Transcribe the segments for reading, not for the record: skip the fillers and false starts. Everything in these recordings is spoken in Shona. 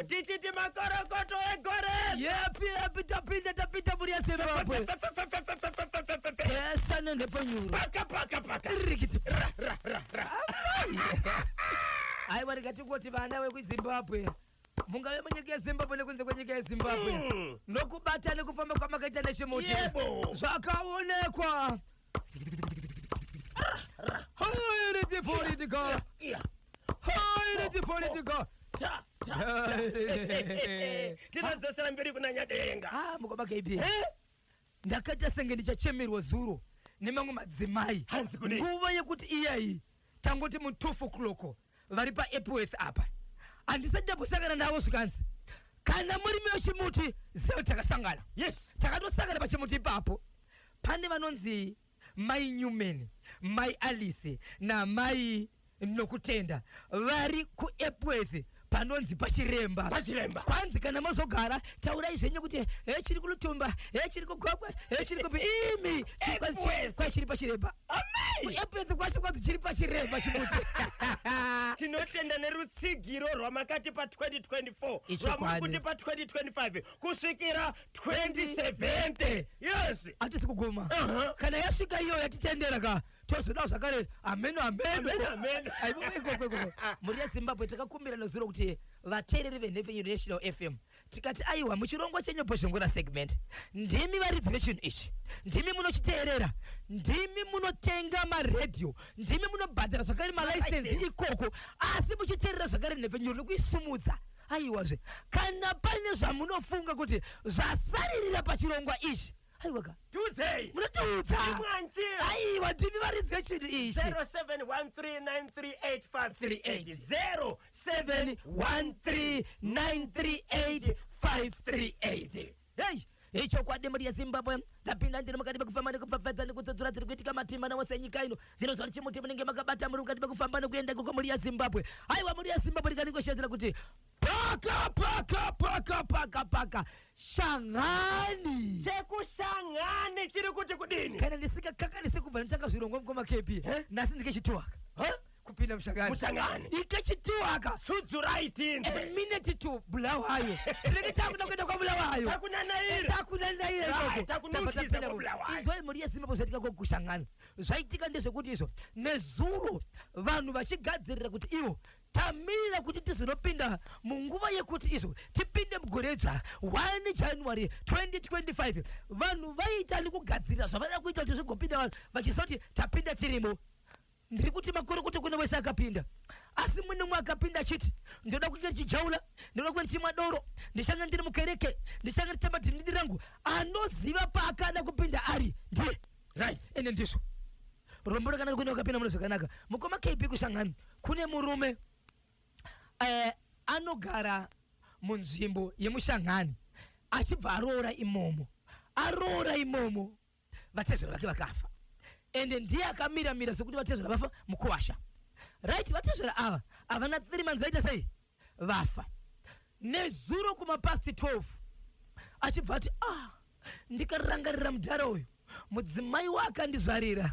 Titi makorokoto egore. Yepi tapita Muria Zimbabwe. Yes, and the Panyuru. Paka. Rikiti. I want to get to go to Vanda with Zimbabwe. Mungawe mwenyekea Zimbabwe nekunze kwenyekea Zimbabwe. Nokubata nekufamba kwa maketa neshimuti. Zvakaonekwa. Hayi political. Hayi political. Tinadzasira mberi kuna Nyadenga. Mukoma KB. Ndakata senge ndichachemerwa zuro nemamwe madzimai. Nguva yekuti iyayi tangoti mu 2 o'clock vari pa Epworth apa. Andisajja kusangana nawo zvikanzi. Kana muri mechimuti zeo takasangana. Yes. Takatosangana pachimuti ipapo. Pande vanonzi Mai Newman, Mai Alice na Mai Nokutenda vari ku Epworth panonzi pachiremba. Kwanzi kana mazogara taurai zvenyu kuti chiri kulutumba, chiri kugwagwa, chiri kupi imi kwa chiri pachiremba. Amai Epworth kwasho kwazi chiri pachiremba chimuti. Tinotenda nerutsigiro rwamakati pa 2024 rwamukuti pa 2025 kusvikira 2070. Yes, atisi kuguma. Kana yasvika iyo yatitendera ka tozoda zvakare ameno. Aiko muri Zimbabwe takakumbira nezuro kuti vateereri venhefe National FM tikati aiwa muchirongwa chenyu pozvongora segment ndimi varidzi vechinhu ichi, ndimi munochiteerera, ndimi munotenga maredhiyo, ndimi munobhadhara zvakare malaisensi ikoko, asi muchiteerera zvakare nhefe nyuru nekuisumudza. Aiwazve kana pane zvamunofunga kuti zvasaririra pachirongwa ichi, aiwaka tudzei munotudza. Aiwa ndimi varidzi vechinhu ichi. 0713938538 0713938538. Hey, chokwadi muri Zimbabwe ndapinda ndiri mukati bekufamba nekupfapfadza nekutsodzura dziri kuitika matimba nawo senyika ino ndinozva kuti chimuti munenge makabata muri mukati bekufamba nekuenda kuko muri Zimbabwe. Aiwa muri Zimbabwe rikaningoshedzera kuti paka shangani chekushangani chiri kuti kudini kana ndisikakakanisi kubva nditanga zvirongwa mukoma KP nasi ndikechitwaka kupinda mushangani ikechitwaka sudzurai tinzwe minute to Bulawayo tinenge takuda kuenda kwa Bulawayo takunanaire inzoi muri Zimbabwe zvaitika kushangani zvaitika ndezvekuti izvo nezuro vanhu vachigadzirira kuti ivo tamira kuti tizonopinda munguva yekuti izvo tipinde mugoredzva 1 January 2025 vanhu vaita nekugadzirira zvavada kuita kuti zvigopinda vanhu vachisati tapinda tirimo. Ndiri kuti makuru kuti kuna wese akapinda asi mwene mwe akapinda chiti ndoda kuita chijaula, ndoda kuita chimadoro, ndishanga ndiri mukereke, ndishanga nditamba ndiri rangu anoziva paakada kupinda ari ndiye right ene ndisho rombo rakanaka kuenda ukapinda muno zvakanaka. Mukoma KP kushangani kune murume anogara munzvimbo yemushangani achibva aroora imomo vatezero vake vakafa ende ndiye akamira sekuti vatezero vafa mukuwasha right. Vatezero ava havana 3 months vaita sei vafa nezuro kumapasti 12 achibva ati ndikarangarira mudhara uyu mudzimai wake andizvarira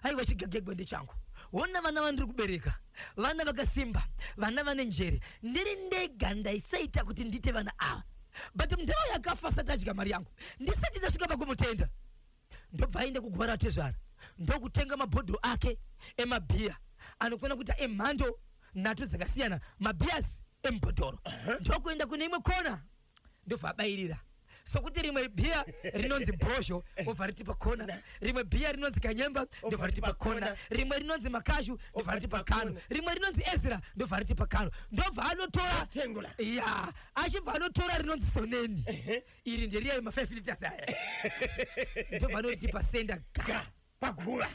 aiwa chigagegwa ndechangu wona vana vandiri kubereka vana vakasimba vana vane njere ndiri ndega ndaisaita kuti ndite vana ava but mudhara yakafa asati adya mari yangu ndisati ndasvika pakumutenda ndobva ainde kugwara Vatezvara ndokutenga mabhodho ake emabhiya anokona kuita emhando 3 dzakasiyana mabhiyasi emubhodhoro ndokuenda kune imwe kona ndobva abayirira sokuti rimwe bhiya rinonzi Bosho obva riti pakona, rimwe bhiya rinonzi Kanyemba ndobva riti pakona, rimwe rinonzi Makashu ndobva riti pakano, rimwe rinonzi Ezra ndobva riti pakano. Ndobva anotora achibva anotora rinonzi Soneni iri nderiya ma5 liters aya ndobva anoti pasenda pagura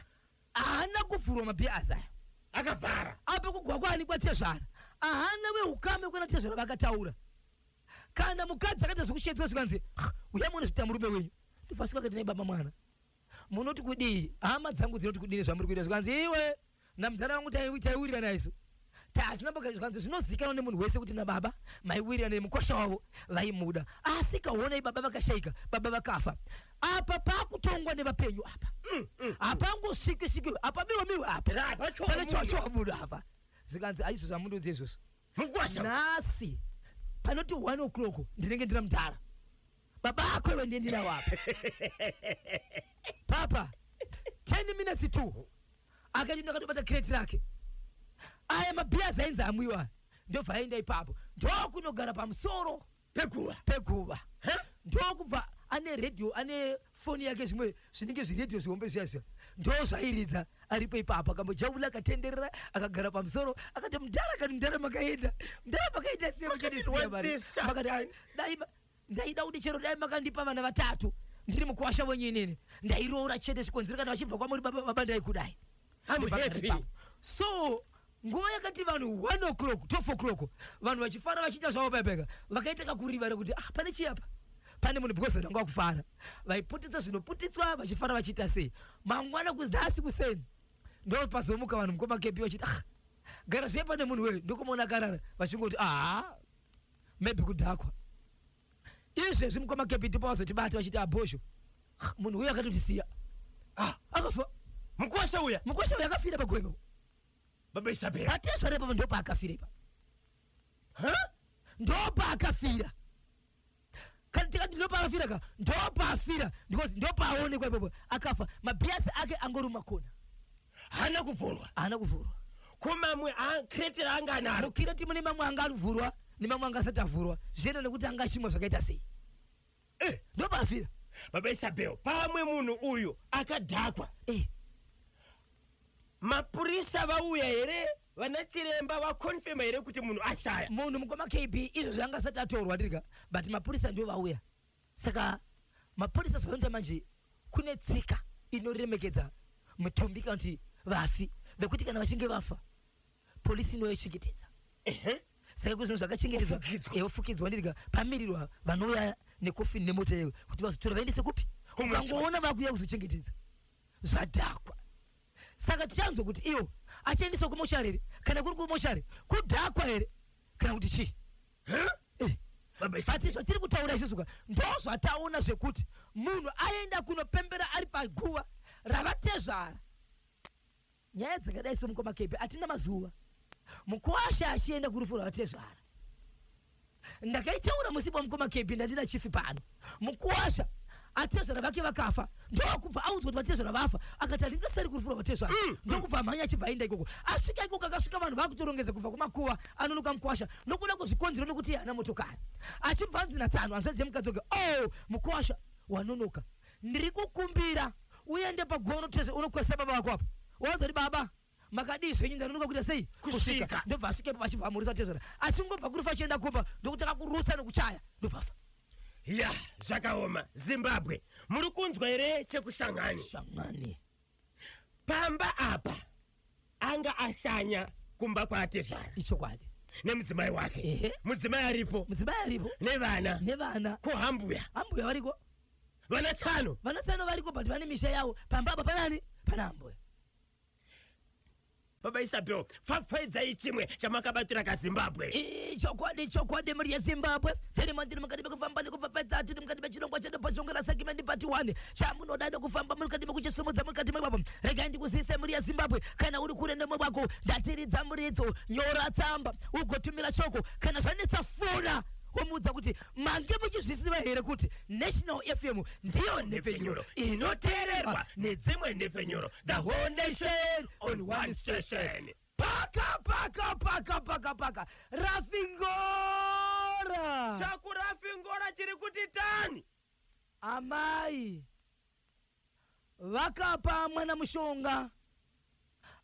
ahana kuvhurwa mabhiya azaya akavhara apa kugwakwani kwaTezvara ahana weukame kuna Tezvara vakataura kana mukadzi akaita zvekushedzwa zvikanzi uya muone zvita murume wenyu ndifasika kuti baba mwana munoti kudii hama dzangu dzinoti kudini zvamuri kuita zvikanzi iwe namudhara wangu taiwirira naiso tatinambogara zvikanzi zvinozikanwa nemunhu wese kuti nababa maiwirira nemukosha wavo vaimuda asi kaona ibaba vakashaika baba vakafa apa pakutongwa nevapenyu apa apangosvikwe apa miwe apa pane chowabuda apa zvikanzi aizvo zvamundodzi izvozvo mukwasha nasi panoti 1 o'clock ndinenge ndina mudhara baba ako iwe ndiye ndina wapa papa 10 minutes tu akati ndakatobata crate rake aya mabhiya zainzi amwiwa ndobva aenda ipapo ndokunogara pamusoro peguva ndokubva ane radio ane foni yake zvimwe zvinenge zviredio zvihombe zviya ndo zvairidza aripo ipapo akambojabula akatenderera akagara pamusoro akati mudhara kati mudhara makaenda siyamaakati ndaida kuti chero dai makandipa vana vatatu ndiri mukuwasha wenyinini ndairoora chete zvikonzero kana vachibva kwamuri baba ndaikudai so nguva yakati vanhu 1 o'clock 12 o'clock vanhu vachifara vachiita zvavo paipeka vakaita kakuriva rekuti pane chiyapa pane munhu because vananga vakufara vaiputitsa zvinoputitswa vachifara vachiita sei mangwana kuzasi kuseni ndo pazomuka vanhu mukomakepi vachiti gara zviye pane munhu weyu ndokumaona akarara vachingoti maybe kudhakwa izvezvi mukomakepi ndipo vazotibata vachiti abhosho munhu uyu akatotisiya akafa mukuwasha uya akafira pagwengo baba Isabel patezva repo ndopa akafira ipa ndopa akafira kana tikati ndopa akafira ka ndopa afira because ndopa aonekwa ipopo akafa mabhiasi ake angoruma kona hana kuvhurwa kumamwe kretera anga anaro mukireti mune mamwe anga avhurwa nemamwe anga asati avhurwa zvienda nekuti anga achimwa zvakaita sei ndopa afira baba Isabel pamwe munhu uyu akadhakwa mapurisa vauya here vana chiremba vakonfirma here kuti munhu ashaya munhu mukoma KB izvo zvanga asati atorwa ndirika but mapurisa ndio vauya saka mapurisa zvinoita manje kune tsika inoremekedza mutumbi kana kuti vafi vekuti kana vachinge vafa polisi inoyochengetedza saka kuzvinhu zvakachengetedzwa ofukidzwa ndirika pamirirwa vanouya nekofini nemota yeyo kuti vazotora vaendese kupi ukangoona vakuya kuzochengetedza zvadhakwa saka tichanzwa kuti iyo achiendeswa kumoshari here kana kuri kumoshari kudhakwa here kana kuti chii but izvo tiri kutaura isusuka ndo zvataona zvekuti munhu aenda kunopembera ari paguva ravatezvara nyaya dzakadai somukomakepi hatina mazuva mukuwasha achienda kurufu ravatezvara ndakaitaura musipo wamukomakepi ndandina chifi pano mukuwasha atezvara vake vakafa ndokubva audzwa kuti vatezvara vafa akati handingasari kurufura vatezvara ndokubva amhanya achibva aenda ikoko asvika ikoko akasvika vanhu vakutorongedza kubva kumakuva anonoka mukuwasha nokuda kuzvikonzero nokuti hana motokari achibva anzi natsano hanzvadzi yemukadzi wake mukuwasha wanonoka ndiri kukumbira uende pagono tese unokwesa baba vako apo wazoti baba makadii zvenyu ndanonoka kuita sei kusvika ndobva asvikepo vachibva amurisa vatezvara achingobva kurufa achienda kumba ndokuti akakurutsa nekuchaya ndobvafa ya zvakaoma Zimbabwe muri kunzwa here chekushangani pamba apa anga ashanya kumba kwatezvara ichokwadi nemudzimai wake mudzimai aripo nevana kuhambuya variko vana tsano variko but vane misha yavo pamba apa panani pana ambuya baba Isabel pfapfaidzai chimwe chamakabatira kaZimbabwe chokwadi muri yeZimbabwe tiri mandiri mukati mekufamba nekupfapfaidza tiri mukati mechirongwa chedu pazvongera segment part 1 chamunoda nekufamba muri mukati mekuchisumudza muri mukati mepapo regai ndikuzivise muri yeZimbabwe kana uri kure nemwe wako ndatiridza muridzo nyora tsamba ugotumira shoko kana zvanetsa fona womuudza kuti mange muchizvisiva here kuti National FM ndiyo nhefenyuro inoteererwa nedzimwe nhefenyuro the whole nation on one station paka rafingora shaku rafingora chiri kuti tani amai vakapa mwana mushonga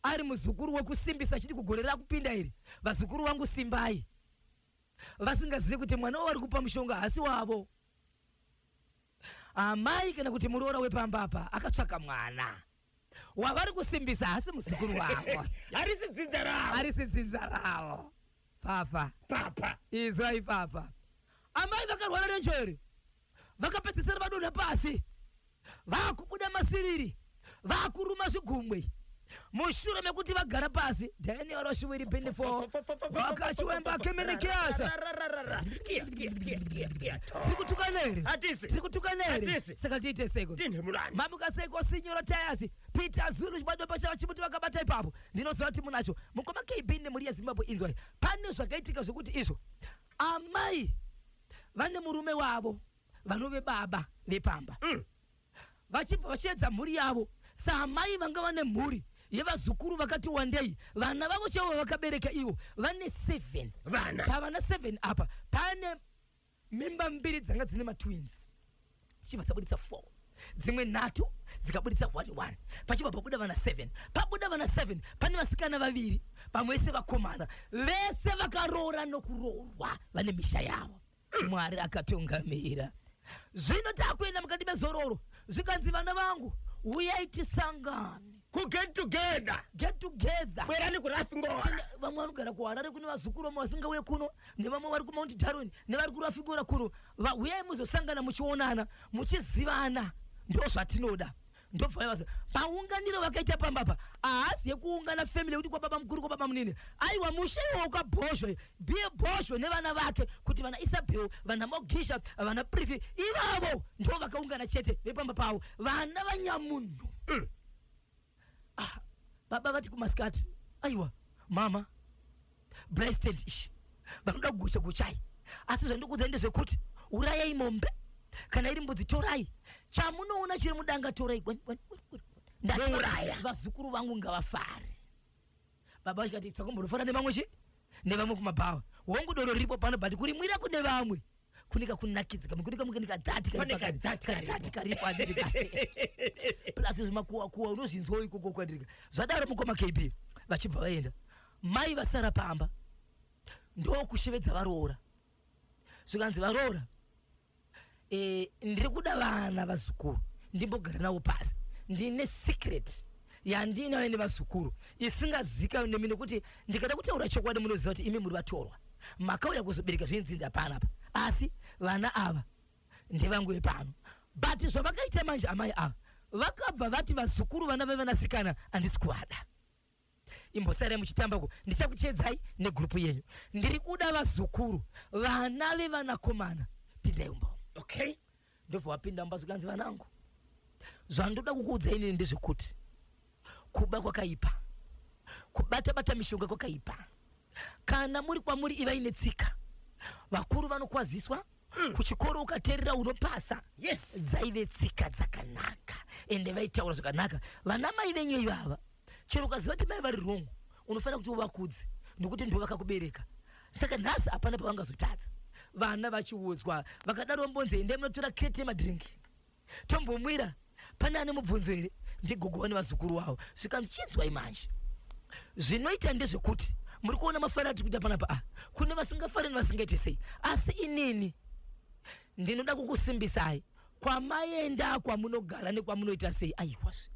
ari muzukuru wekusimbisa chiti kugorera kupinda iri vazukuru vangu simbai vasingazivi kuti mwana wari kupa mushonga hasi wavo amai kana kuti muroora wepambapa akatsvaka mwana wavari kusimbisa hasi muzukuru wavo harisi dzinza ravo papa izwai papa amai vakarwara nenjere vakapedzisira vadonha pasi vakubuda masiriri vakuruma zvigumwe mushure mekuti vagara pasi Daniel Oshwiri Benefo vakachiwemba kemenekeasha tirikutukanere saka tiite seko mamuka seko sinyora tayasi Peter Zulu chibadwa pasha chimuti vakabata ipapo ndinoziva kuti munacho mukoma KB nemuri yeZimbabwe inzwai pane zvakaitika zvokuti izvo amai vane murume wavo vanove baba vepamba vachibva vachiedza mhuri yavo. Saamai vanga vane mhuri yevazukuru vakati wandei, vana vavo chaivo vakabereka ivo vane 7 vana. Pavana 7 apa pane mimba mbiri dzanga dzine matwins dzichibva dzabuditsa 4, dzimwe 3 dzikabuditsa 1 pachibva pabuda vana 7. Pabuda vana 7 pane vasikana 2 pamwe vese vakomana, vese vakaroora nokuroorwa vane misha yavo. Mwari akatungamira. Zvino takuenda mukati mezororo zvikanzi vana vangu uyai tisangane Get together. Bwerani kuRafingora. Vamwe vanogara kuHarare kune vazukuru vamwe vasingauye kuno, nevamwe vari kuMount Darwin, nevari kuRafingora kuno. Uyai muzosangana muchionana, muchizivana. Ndozvatinoda. Ndobva paunganiro vakaita pambapa haasi yekuungana family kuti kwa baba mukuru kwa baba munini. Aiwa mushewa ukabhoshwe biye bhoshwe nevana vake kuti vana Isabel, vana Mogisha, vana Privi ivavo ndo vakaungana chete vepamba pavo vana vanyamunhu. Baba vati kumasikati aiwa mama breasted ish vanoda kugucha guchai asi zvandikuudza ndezvekuti urayai mombe kana iri mbudzi torai chamunoona chiri mudanga torai ndauraya vazukuru vangu ngavafare. Baba vachikati tsakombodofara nevamwe chi nevamwe kumabhawa hongu doro riripo pano bati kurimwira kune vamwe kunika kunakidzika kunika mukanika dhati karipo adirika plus zvimakuwa kuwa unozvinzwa ikoko kwadirika zvadaro mukoma KB vachibva vaenda. Mai vasara pamba ndo kushevedza varoora zvikanzi varoora ndiri kuda vana vazukuru ndimbogara navo pasi ndine secret yandinayo nevazukuru isingazika nemine kuti ndikada kutaura chokwadi munoziva kuti imi muri vatorwa makauya kuzobereka zvinzinda panapa asi vana ava ndevangu vepano. But zvavakaita manje amai ava vakabva vati vazukuru vana vevanasikana handisi kuvada. Imbosara muchitambako ndichakuchedzai negrupu yenyu. Ndiri kuda vazukuru vana vevanakomana pindai umbo. Okay. Ndobva wapinda mumba zvikanzi vanangu zvandoda kukuudza inini ndezvekuti kuba kwakaipa, kubata mishonga kwakaipa. Kana muri kwamuri ivai netsika vakuru vanokwaziswa kuchikoro ukateerera unopasa. Yes. Dzaive tsika dzakanaka ende vaitaura zvakanaka. Vana mai venyu ivava chero ukaziva kuti mai vari wrong unofanira kuti uvakudze nokuti ndo vakakubereka. Saka nhasi hapana pavangazotadza. Vana vachiudzwa vakadaro mbonze ende munotora kreti yemadhiringi tombomwira pane ane mubvunzo here ndigogowa nevazukuru wavo zvikanzi chinzwai manje. Zvinoita ndezvekuti muri kuona mafarati kuita panapa kune vasingafari nevasingaite sei, asi inini ndinoda kukusimbisai kwamaenda kwamunogara nekwamunoita sei. Aiwazve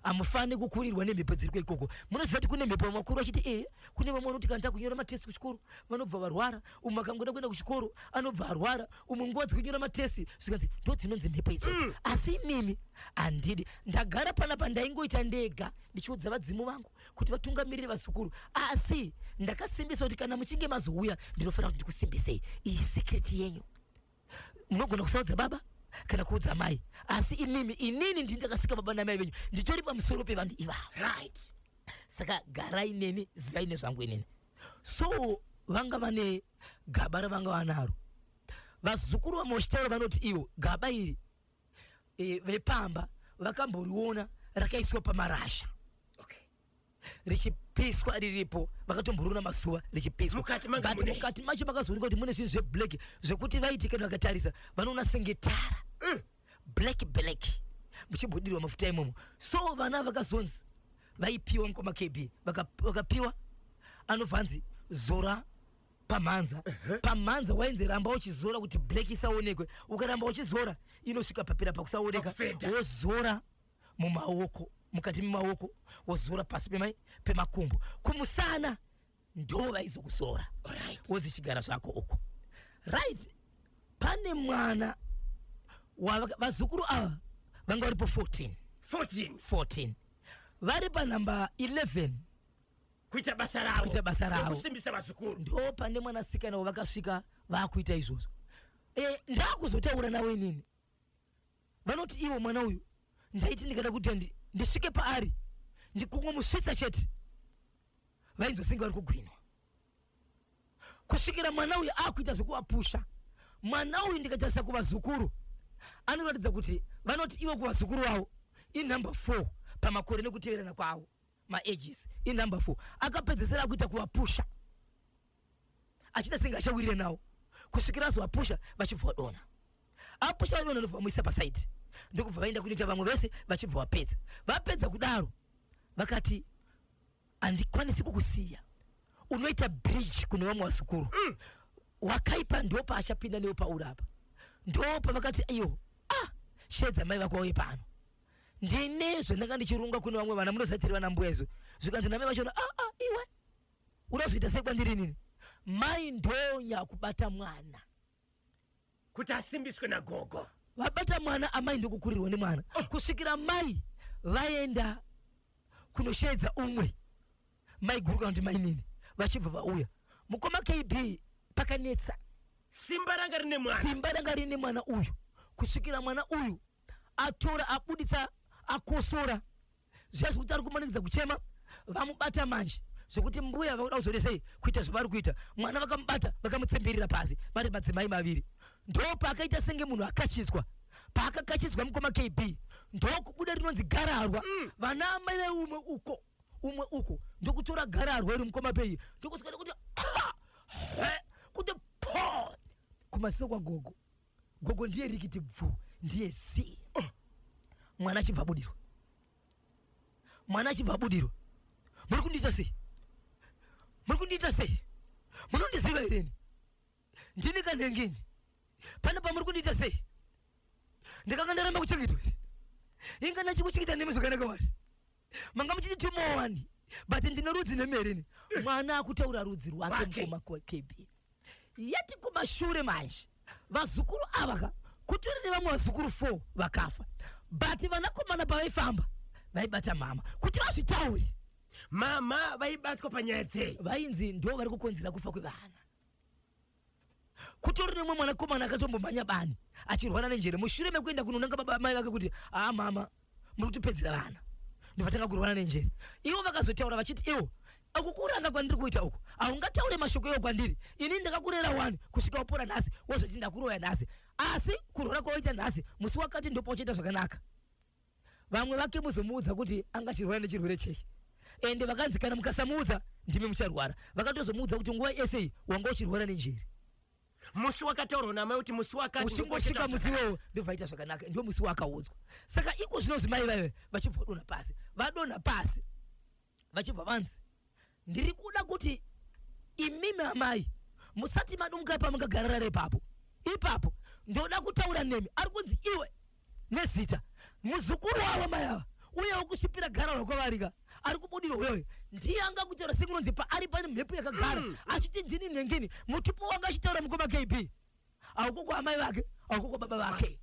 amufani kukurirwa nemhepo dziri ikoko. Munoziva kuti kune mhepo makuru achiti kune vamwe vanoti kana takunyora matesti kuchikoro vanobva varwara, umwe akangoda kuenda kuchikoro anobva arwara, umwe nguva dzikunyora matesti zvikanzi ndo dzinonzi mhepo idzodzo. Asi mimi handidi, ndagara panapa ndaingoita ndega ndichiudza vadzimu vangu kuti vatungamirire vazukuru, asi ndakasimbisa kuti kana muchinge mazouya ndinofanira kuti ndikusimbisei. Iyi sekreti yenyu munogona kusaudza baba kana kuudza mai, asi inini ndindakasika baba namai venyu nditori pamusoro pevanhu ivavo. Right. Saka garai neni zivai nezvangu inini. So vanga vane gaba ravanga vanaro vazukuru vamoshitaura vanoti ivo gaba iri vepamba vakamboriona rakaiswa pamarasha. Okay. Richipiswa riripo vakatomborona masuva richipiswa mukati macho makazooneka kuti mune zvinhu zveblack zvekuti vaiti kana vakatarisa vanoona senge tara black muchibhodiriwa mafuta imomo. So vana vakazonzi vaipiwa mukoma KB vakapiwa anobvanzi zora pamhanza. Pamhanza wainzi ramba uchizora kuti black isaonekwe, ukaramba uchizora inosvika papira pakusaoneka wozora mumaoko mukati memaoko wozora pasi pemakumbo kumusana ndo vaizokuzora wodzichigara zvako uko. Right. Pane mwana vazukuru ava vanga varipo 14 vari panhamba 11 kuita basa ravo kusimbisa vazukuru. Ndo pane mwanasikana vakasvika vakuita izvozvo. Ndakuzotaura nawe inini vanoti iwo mwana uyu ndaiti ndikada kuti ndisvike paari ndikungwa musvitsa chete vainzosinga vari kugwinwa. kusvikira mwana uyu akuita zvekuwapusha. Mwana uyu ndikatarisa kuvazukuru anoratidza kuti vanoti iwe kuvazukuru wavo inumber 4 pamakore nekuteverana kwavo maages inumber 4. Akapedzesera kuita kuvapusha achida senga achawirire nawo kusvikira azovapusha vachibva vadona. Apusha vadona ndobva vamuisa pasaiti ndokubva vaenda kunoita vamwe vese vachibva vapedza. Vapedza kudaro vakati handikwanisi kukusiya, unoita bridge kune vamwe vazukuru. Wakaipa ndopa achapinda newo pauri apa. Ndopa vakati iyo shedza mai vako vauye pano. Ndine zvandanga ndichirunga kune vamwe vana munozatiri vana mbwezo. Zvikanzi namai vachona iwe unozoita sei kwandiri nini? Mai ndonya kubata mwana kuti asimbiswe nagogo. Vabata mwana amai ndokukurirwa nemwana. Kusvikira mai vaenda kunoshedza umwe mai guru kana kuti mai nini vachibva vauya. Mukoma KB pakanetsa. Simba ranga rine mwana uyu. Kusvikira mwana uyu atora abuditsa akosora. Zvazvo kuti ari kumanikidza kuchema vamubata manje. Zvokuti mbuya vakuda kuzodesei kuita zvavari kuita. Mwana vakamubata vakamutsemberera pasi vari madzimai maviri. Ndo paakaita senge munhu akachitswa. Paakakachitswa mukoma KB ndokubuda rinonzi gararwa. Vana amai veumwe uko ndokutora gararwa iri mukoma pei ndokusvika kuti kuti po kumasiro kwa gogo ndiye rikiti bvu ndiye si. Mwana achibva budirwa. Muri kundiita sei? Munondiziva hereni? Ndini kanhengeni. Pana pamuri kundiita sei? Ndikanga ndaramba kuchengetwa here. Inga ndachikuchengeta nemi zvakanaka wati. Manga muchiti tumowani. But ndine rudzi nemi hereni. Mwana akutaura rudzi rwake mukoma KB. Yati kumashure manje vazukuru ava kutori nevamwe vazukuru 4 vakafa. But vanakomana pavaifamba vaibata mama kuti vazvitauri. Mama vaibatwa panyaya dzei. Vainzi ndo vari kukonzera kufa kwevana. Kutori nemwe mwanakomana akatombomhanya bani achirwana nenjere mushure mekuenda kunonanga baba mai vake kuti mama muri kutipedzera vana ndovatanga kurwana nenjere. Ivo vakazotaura vachiti iwo akukuranga kwandiri kuita uko haungataure mashoko iwo kwandiri. Ini ndakakurera 1 kusvika upora nhasi wozoti ndakuroya nhasi. Asi kurwara kwawaita nhasi musi wakati ndopa uchiita zvakanaka. Vamwe vake muzomuudza kuti angachirwara nechirwere chei. Ende vakanzi kana mukasamuudza ndimi mucharwara. Vakatozomuudza kuti nguva yese wanga uchirwara nenjere. Musi wakataurwa namai kuti musi wakati uchingosvika musi iwowo ndobvaita zvakanaka. Ndio musi wakaudzwa. Saka iko zvinozi mai vaive vachibva vadonha pasi. Vadonha pasi vachibva vanzi ndiri kuda kuti imimi amai musati madumuka pamungagarara ipapo. Ipapo ndoda kutaura nemi. Ari kunzi iwe nezita muzukuru wavo mai ava uye ukusvipira gararwa kwavarika ari kubudirwa uyoyo ndiye anga kutaura sekunonzi paari pane mhepo yakagara achiti ndini nhengini mutupo wanga achitaura mukoma KB auko kwa amai vake auko kwa baba vake.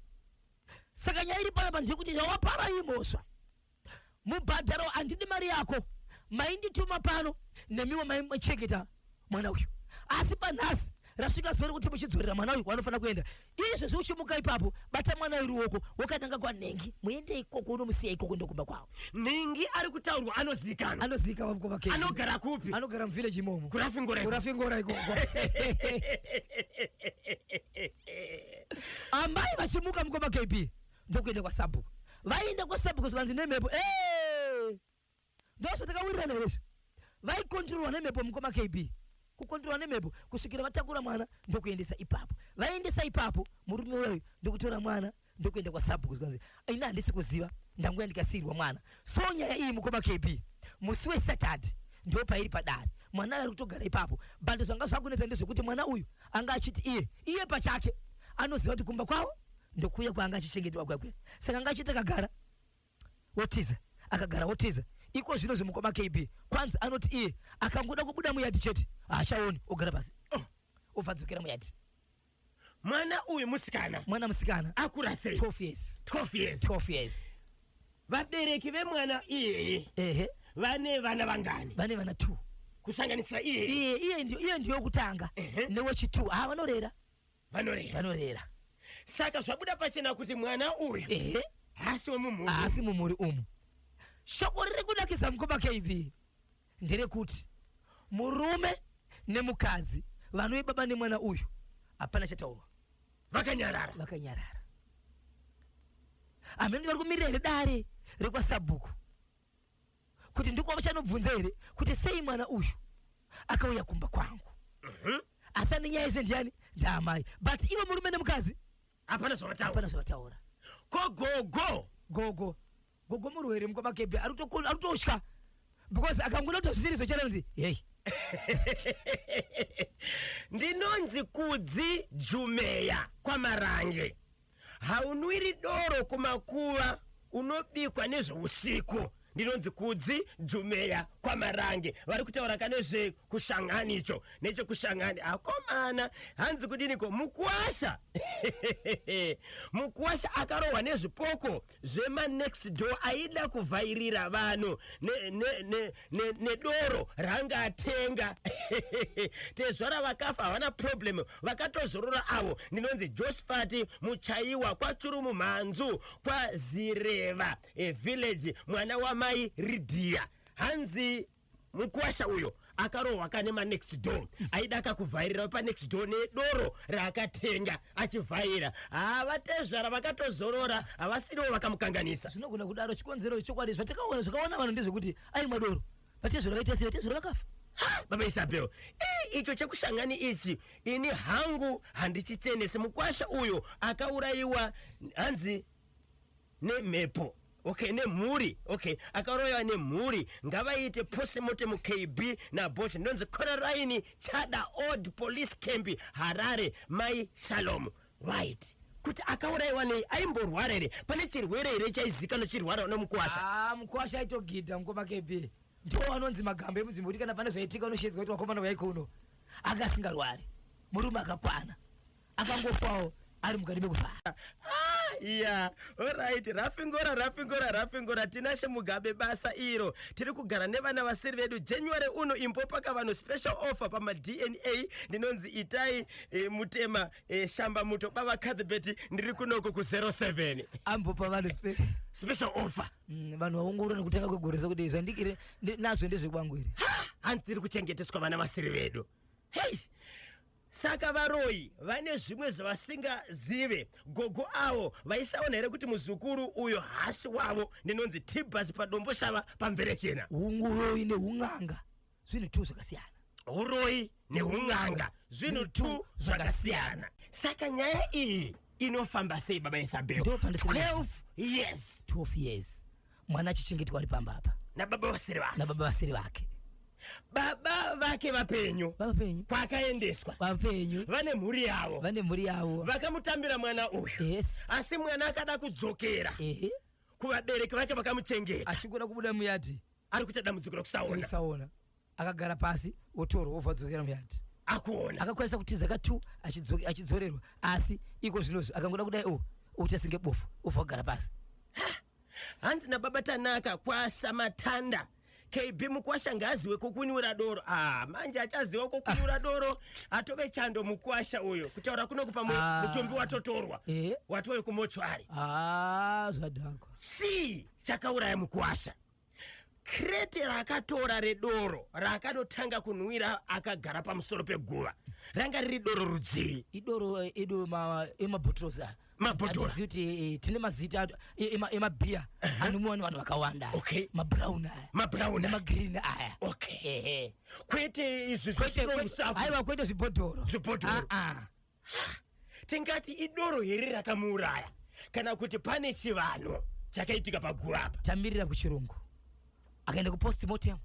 Saka nyaya iri panapa ndekuti yawapara imosva mubhadharo handidi mari yako maindituma pano nemiwo maichengeta mwana uyu. Asi panhasi rasvika zuva rekuti muchidzorera mwana uyu kwaanofanira kuenda. Izvezvi uchimuka ipapo bata mwana uyu ruoko wakananga kwanhengi muende ikoko unomusiya ikoko ndokumba kwavo. Nhengi ari kutaurwa anozikanwa. Anozikanwa mukoma KB. Anogara kupi? Anogara muvhileji imomo. Kurafingora ikoko. Amai vachimuka mukoma KB ndokuenda kwaSabhuku. Vaenda kwaSabhuku zvikanzi nemhepo ndozvatakawirira nezvi. Vaikontrolwa nemhepo mukoma KB. Kukontrolwa nemhepo kusvikira vatakura mwana ndokuendesa ipapo. Vaendesa ipapo murume wewe ndokutora mwana ndokuenda kwaSabhuku zvikanzi ina handisi kuziva ndanguya ndikasiyirwa mwana. So nyaya iyi mukoma KB musi weSaturday ndio pairi padare mwana ari kutogara ipapo. But zvanga zvakunetsa ndezvekuti mwana uyu anga achiti iye pachake anoziva kuti kumba kwavo ndokuya kwaanga achichengeterwa kwakwe. Saka anga achiti akagara wotiza iko zvino zvemukoma KB kwanzi anoti iye akangoda kubuda muyadi chete hachaoni ogara pasi obvadzokera muyadi. Mwana uyu musikana akura sei? 12 years. Vabereki vemwana iyeye vane vana vangani? Vane vana 2 kusanganisira iye ndiyo yokutanga newechi2 vanorera. Saka zvabuda pachena kuti mwana uyu hasi mumuri umu. Shoko riri kudakidza mukoma KB nderekuti murume nemukadzi vanwe baba nemwana uyu hapana chataurwa, vakanyarara. Amene vari kumirira here dare rekwasabhuku kuti ndiko vachanobvunza here kuti sei mwana uyu akauya kumba kwangu. Asani nyaya ise ndiani ndaamai, but iwe murume nemukadzi hapana zvavataura. Ko gogo murwere mukwamaKB arutosha because akangona kuti zvisirizo chana kuti hey ndinonzi Kudzi Jumeya kwaMarange. Haunwiri doro kumakuva, unobikwa nezveusiku. Ndinonzi Kudzi Jumeya kwaMarange. Vari kutaura kanezve kushangani icho. Neche kushangani akomana hanzi kudiniko mukuasha. Mukuasha akarohwa nezvipoko zvema next door aida kuvhairira vanhu nedoro ranga atenga. Tezvara vakafa havana problem, vakatozorora avo. Ndinonzi Josephat Muchaiwa kwaChurumu Mhanzu kwaZireva village, mwana wa mai Ridia. Hanzi mukuasha uyo akarohwa kanema next door aida kakuvhairira pa next door nedoro raakatenga achivhaira. Vatezvara vakatozorora, havasiriwo vakamukanganisa. Zvinogona kudaro chikonzero chokwadi zvakaona vanhu ndezvekuti ai mwadoro vatezvara vaita sei, vatezvara vakafa. Baba Isabel, icho chekushangani ichi ini hangu handichichenese. Mukuasha uyo akaurayiwa hanzi nemhepo. Okay, nemhuri. Okay, akaroyiwa nemhuri. Ngavaite postmortem KB na Bosch. Ndonzi Coraraini Chada Old Police Camp Harare Mai Shalom. Right. Kuti akaurayiwa nei, aimborwara here? Pane chirwere here chaizikanwa chirwara nomukuasha? Mukuasha aitogidha mukwamaKB. Ndo anonzi magambo emunzvimbo kuti kana pane zvaitika unoshedzwa kuti wakomana waiko uno akasingarwari, murume akakwana, akangofawo ari mukati mekuvhara. Yeah, alright. Rafingora tinashe Mugabe basa iro. Tiri kugara nevana vasiri vedu. January uno impopaka vanhu special offer pama DNA. Ndinonzi Itai Mutema Shamba Muto Baba Kadhibeti ndiri kunoko ku 07. Ambopa vanhu special offer. Vanhu vaongorora kutanga kwegoresa kuti zvandikire nazvo ndezvekwangu here. Hanzi tiri kuchengeteswa vana vasiri vedu. Hey! Saka varoyi vane zvimwe zvavasingazive. Gogo avo vaisaona here kuti muzukuru uyo hasi wavo ndinonzi Tibas padombo shava pamverechena. Uroyi neung'anga zvinhu tu zvakasiyana. Uroyi neung'anga zvinhu tu zvakasiyana. Saka nyaya iyi inofamba sei Baba Isabel? 12 years. Mwana achichengetwa ari pamba apa. Na baba vasiri vake. Baba vake vapenyu kwakaendeswa, vane mhuri yavo, vakamutambira mwana uyu. Asi mwana akada kudzokera kuvabereki vake vakamuchengeta. Achigona kubuda muyadhi ari kuita dambudziko rekusaona. Akagara pasi otorwa obva adzokera muyadhi. Akuona akakwanisa kutiza katu achidzorerwa, asi iko zvinozvo akangoda kudai uti asinge bofu obva kugara pasi. Hanzi nababa Tanaka kwaSamatanda KB Mukuasha ngaziwe kukunywira doro. Manje achaziwa kukunywira doro atove chando Mukuasha uyo kutaura kuno kupa mutumbi watotorwa watowe kumochwari. Zvadhakwa. Si chakauraya Mukuasha. Krete rakatora redoro rakanotanga kunwira akagara pamusoro peguva. Ranga riri doro rudzii? Idoro emabhotrosa. Atiziuti tine mazita emabhia anomwiwa vanhu vakawanda. Okay. Mabrown aya nemagreen aya. Okay. Kwete izvi aiwa kwete zvibhodhoro. Tingati idoro here rakamuuraya kana kuti pane chivanhu chakaitika paguva apa. Tamirira kuchirungu akaenda kupostmortem,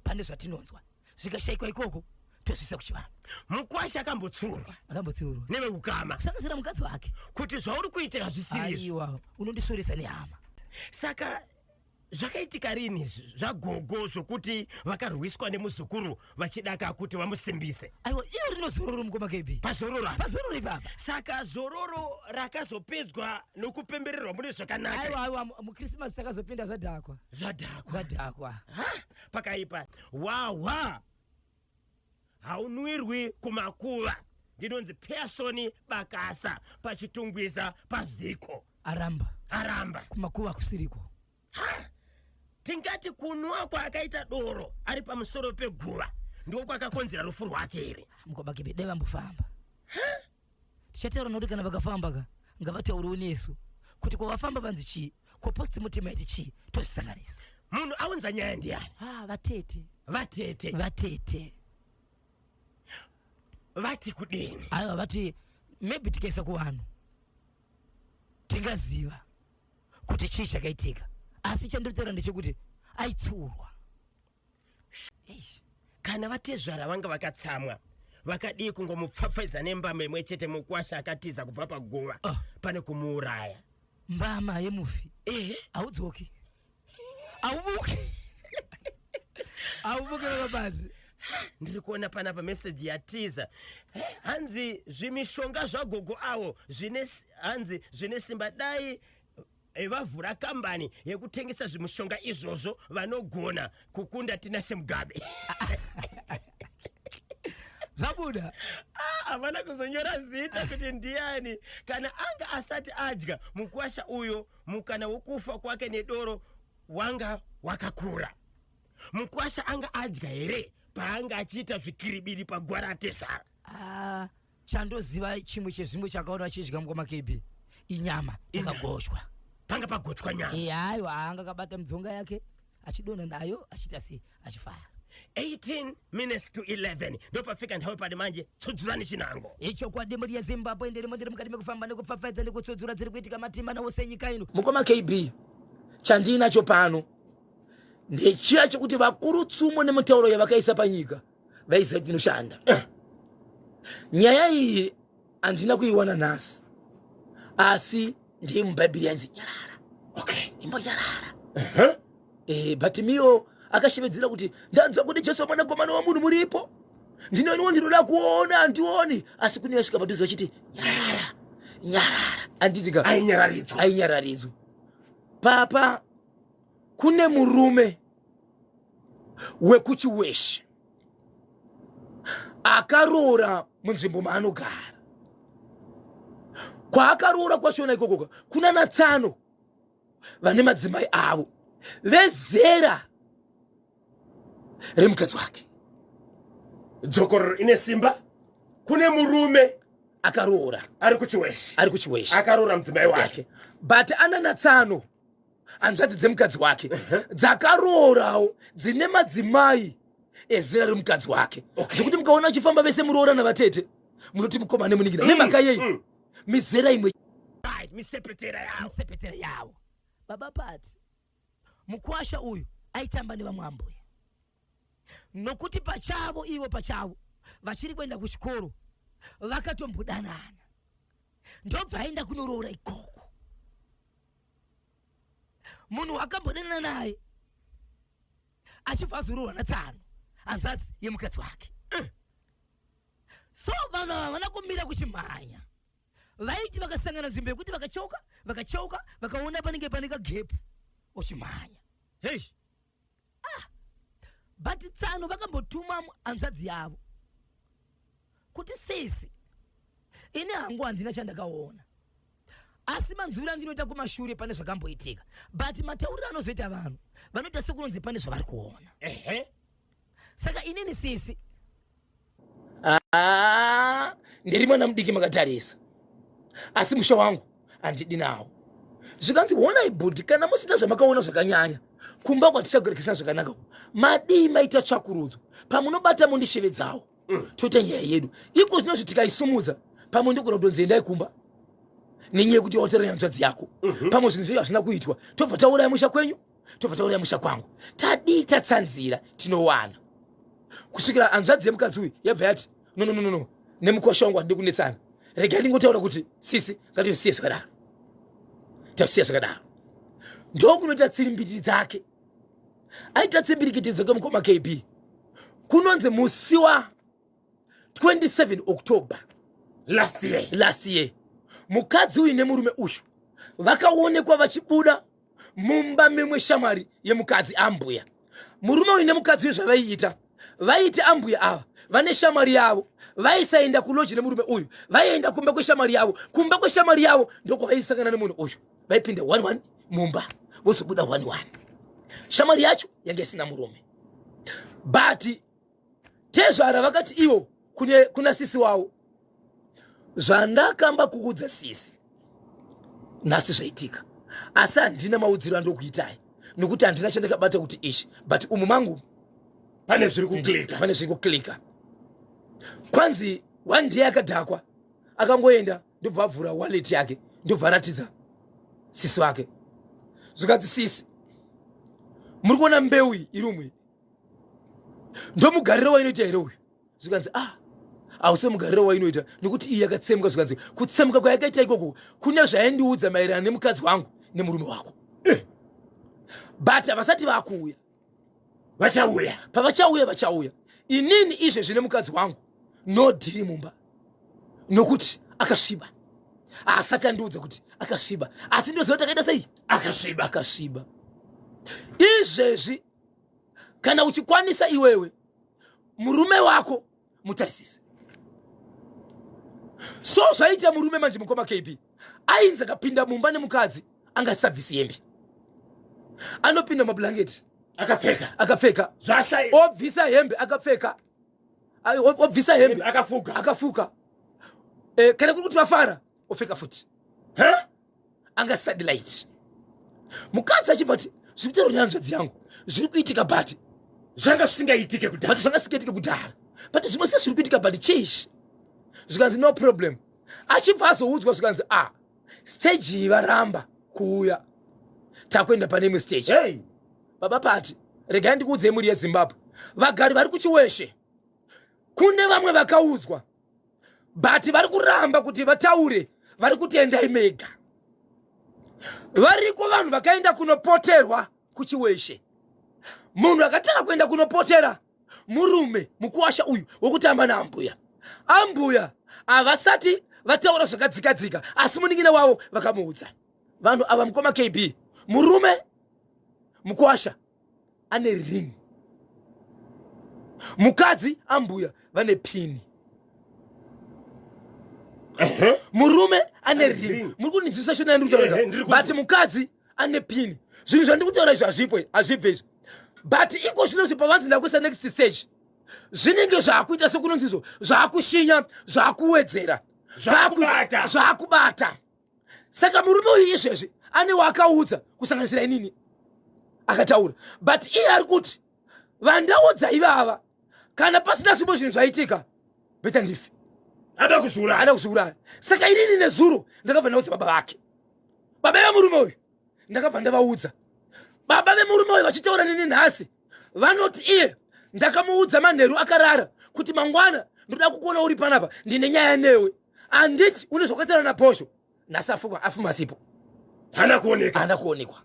pane zvatinonzwa zvikashayikwa ikoko tozvisa kuchivanhu. Mukuasha akambotsiurwa neveukama kusanganisira mukadzi wake kuti zvauri kuitira zvisiri. Aiwa, unondisoresa nehama. Saka zvakaitika rini zvagogo zvokuti vakarwiswa nemuzukuru vachidaka kuti vamusimbise? Aiwa, iyo rinozororo mukwamaKB. Pazororo ipapa. Saka zororo rakazopedzwa nokupembererwa mune zvakanaka. Aiwa, mukrisimasi takazopinda zvadhakwa. Pakaipa wawa haunwirwi kumakuva. Ndinonzi Pearson Bakasa pachitungwiza paziko. Aramba kumakuva kusiriko. Tingati kunwa kwakaita doro ari pamusoro peguva ndo kwakakonzera rufu rwake ere mukobake dai vambofamba tichataura noti kana vakafamba ka ngavatauriwo nesu kuti kwavafamba panzi chii kwaposti mutima iti chii tozvisanganisa munhu aunza nyaya ndiani vatete vati kudini aiwa vati maybe tikaisa kuvanhu tingaziva kuti chii chakaitika asi chandinotaura ndechekuti aitsurwa kana vatezvara vanga vakatsamwa vakadii kungomupfapfaidza nembama imwe chete mukwasha akatiza kubva paguva pane kumuuraya mbama yemufi audzoki aubuke vakabati ndiri kuona panapa meseji yatiza hanzi zvimishonga zvagogo avo hanzi zvine simba dai vavhura kambani yekutengesa zvimishonga izvozvo vanogona kukunda Tinashe Mugabe zvabuda havana kuzonyora zita kuti ndiani kana anga asati adya mukwasha uyo mukana wokufa kwake nedoro wanga wakakura mukwasha anga adya here paanga achiita zvikiribiri pagwara atezvara chandoziva chimwe chezvimwe chakaona chidya mukwamakb inyama yakagochwa panga pagochwa nyama aiwa anga akabata midzonga yake achidonha nayo achiita sei achifara 18 minutes to 11 ndo pafika nthawi pali manje tsudzurani chinango icho kwa demori ya Zimbabwe nderimo ndiri mukati mekufamba nekupfapfaidza nekutsudzura dziri kuitika matima nawose nyika ino mukwamakb chandinacho pano ndechiya chekuti vakuru tsumo nemitauro yavakaisa panyika vaisa tinoshanda nyaya iyi handina kuiwana nhasi asi ndiye mubhaibheri yanzi nyarara imbonyarara Bhatimiyo akashevedzera kuti ndanzwa kuti Jesu mwanakomana wamunhu muripo ndinoiniwo ndinoda kuona ndioni asi kune vasvika padhuze vachiti nyarara anditika ainyararidzwa papa kune murume wekuchiweshe akaroora munzvimbo maanogara kwaakaroora kwachona ikoko kuna natsano vane madzimai avo vezera remukadzi wake dzokororo ine simba kune murume akaroora ari kuchiweshe akaroora mudzimai wake but ana natsano hanzvadzi dzemukadzi wake dzakaroorawo dzine madzimai ezera remukadzi wake zvekuti mukaona achifamba vese muroorana vatete munoti mukomane muningira nemhaka yeyi mizera imwe misepetera yavo baba pati mukwasha uyu aitamba nevamwe ambuya nokuti pachavo ivo pachavo vachiri kuenda kuchikoro vakatombodanana ndobva aenda kunoroora ikoko munhu wakambodanana naye achibva azoroorwa natsano hanzvadzi yemukadzi wake so vanhu ava vana kumira kuchimhanya vaiti vakasangana nzvimbo yekuti vakacheuka vakaona panenge pane kagepu ochimhanya but tsano vakambotuma hanzvadzi yavo kuti sisi ini hangu handina chandakaona asi manzuri andinoita kumashure pane zvakamboitika but matauriro anozoita vanhu vanoita sekunonzi pane zvavari kuona saka inini sisi ndiri mwana mudiki makatarisa asi musha wangu handidi nawo zvikanzi honai bhudhi kana musina zvamakaona zvakanyanya kumba kwatichagorekesa zvakanaka madii maita tsvakurudzo pamunobata mundishevedzawo toita nyaya yedu iko zvino tikaisumudza pamwe ndikona kutonzendai kumba nenyaya yekuti wautara hanzvadzi yako pamwe zvinhu zvizvo hazvina kuitwa tobva tauraya musha kwenyu tobva tauraya musha kwangu tadii tatsanzira tinowana kusvikira hanzvadzi yemukadzi uyu yabva yati no nemukwasha wangu handidi kunetsana regai ndingotaura kuti sisi ngatisiye zvakadaro tasiya zvakadaro ndokunoita tsirimbiriri dzake aita tsimbirikiti dzake mukoma KB kunonzi musi wa 27 October last year mukadzi uyu nemurume uyu vakaonekwa vachibuda mumba memwe shamwari yemukadzi ambuya murume uyu nemukadzi uyu zvavaiita vaiti ambuya ava vane shamwari yavo vaisaenda kuloji nemurume uyu vaienda kumba kweshamwari yavo ndoko vaisangana nemunhu uyu vaipinda 1-1 mumba vozobuda 1-1 shamwari yacho yange isina murume but tezvara vakati iwo kuna sisi wavo, zvandakamba kuudza sisi nhasi zvaitika, asi handina maudziro andokuitai nokuti handina chandakabata kuti ishi, but umu mangu pane zviri kuklika. Kwanzi one day akadhakwa, akangoenda ndobva avhura wallet yake ndobva aratidza sisi wake. Zvikati sisi, muri kuona mbeu iyi iri umwe, ndomugariro wainoita here uyu? Zvikanzi hausi mugariro wainoita nokuti iyi yakatsemuka. Zvikanzi kutsemuka kwayakaita ikoko kune zvaindiudza maererano nemukadzi wangu nemurume wako. But havasati vakuuya, vachauya. Pavachauya inini izvezvi nemukadzi wangu no dhiri mumba, nokuti akasviba. Asati andiudza kuti akasviba, asi ndoziva takaita sei akasviba. Izvezvi kana uchikwanisa iwewe murume wako mutarisise. So zvaita murume manje mukoma KB ainzi akapinda mumba nemukadzi angasabvisi hembe, anopinda mablanketi akapfeka, obvisa hembe akapfeka, obvisa hembe akafuka. Kana kuri kuti vafara opfeka futi, angasadelight. Mukadzi achibva kuti zviri kutaura nehanzvadzi yangu zviri kuitika, but zvanga zvisingaitike kudhara, but zvimwe se zviri kuitika, but cheishi. Zvikanzi no problem. Achibva azoudzwa zvikanzi stage iyi varamba kuuya, takuenda pane imwe stage. Baba pati regai ndikuudzei muri yeZimbabwe, vagari vari kuchiweshe kune vamwe vakaudzwa, but vari kuramba kuti vataure, vari kutendai mega. Variko vanhu vakaenda kunopoterwa kuchiweshe. Munhu akatanga kuenda kunopotera murume mukuwasha uyu wokutamba naambuya havasati vataura zvakadzikadzika, asi munin'ina wavo vakamuudza. Vanhu ava mukoma KB, murume mukuwasha ane ring, mukadzi ambuya vane pini. Murume ane ring, muri kundinzwisa shona ndiri kutaura, but mukadzi ane pini. Zvinhu zvandikutaura izvo hazvibve izvo, but iko zvinozvi pavanzi ndakuisa next stage zvinenge zvaakuita sekunonzizvo zvaakushinya, zvaakuwedzera, zvaakubata. Saka murume uyu izvezvi ane waakaudza kusanganisira inini akataura, but iye ari kuti vandaudza ivava kana pasina zvimwe zvinhu zvaitika beta ndife, ada kuzviuraya. Saka inini nezuro ndakabva ndaudza baba vake, baba vemurume uyu ndakabva ndavaudza. Baba vemurume uyu vachitaura nini nhasi vanoti iye ndakamuudza manheru akarara kuti mangwana ndoda kukuona uri panapa, ndine nyaya newe, anditi une zvakataura naposho. Nhasi afuma sipo, haana kuonekwa.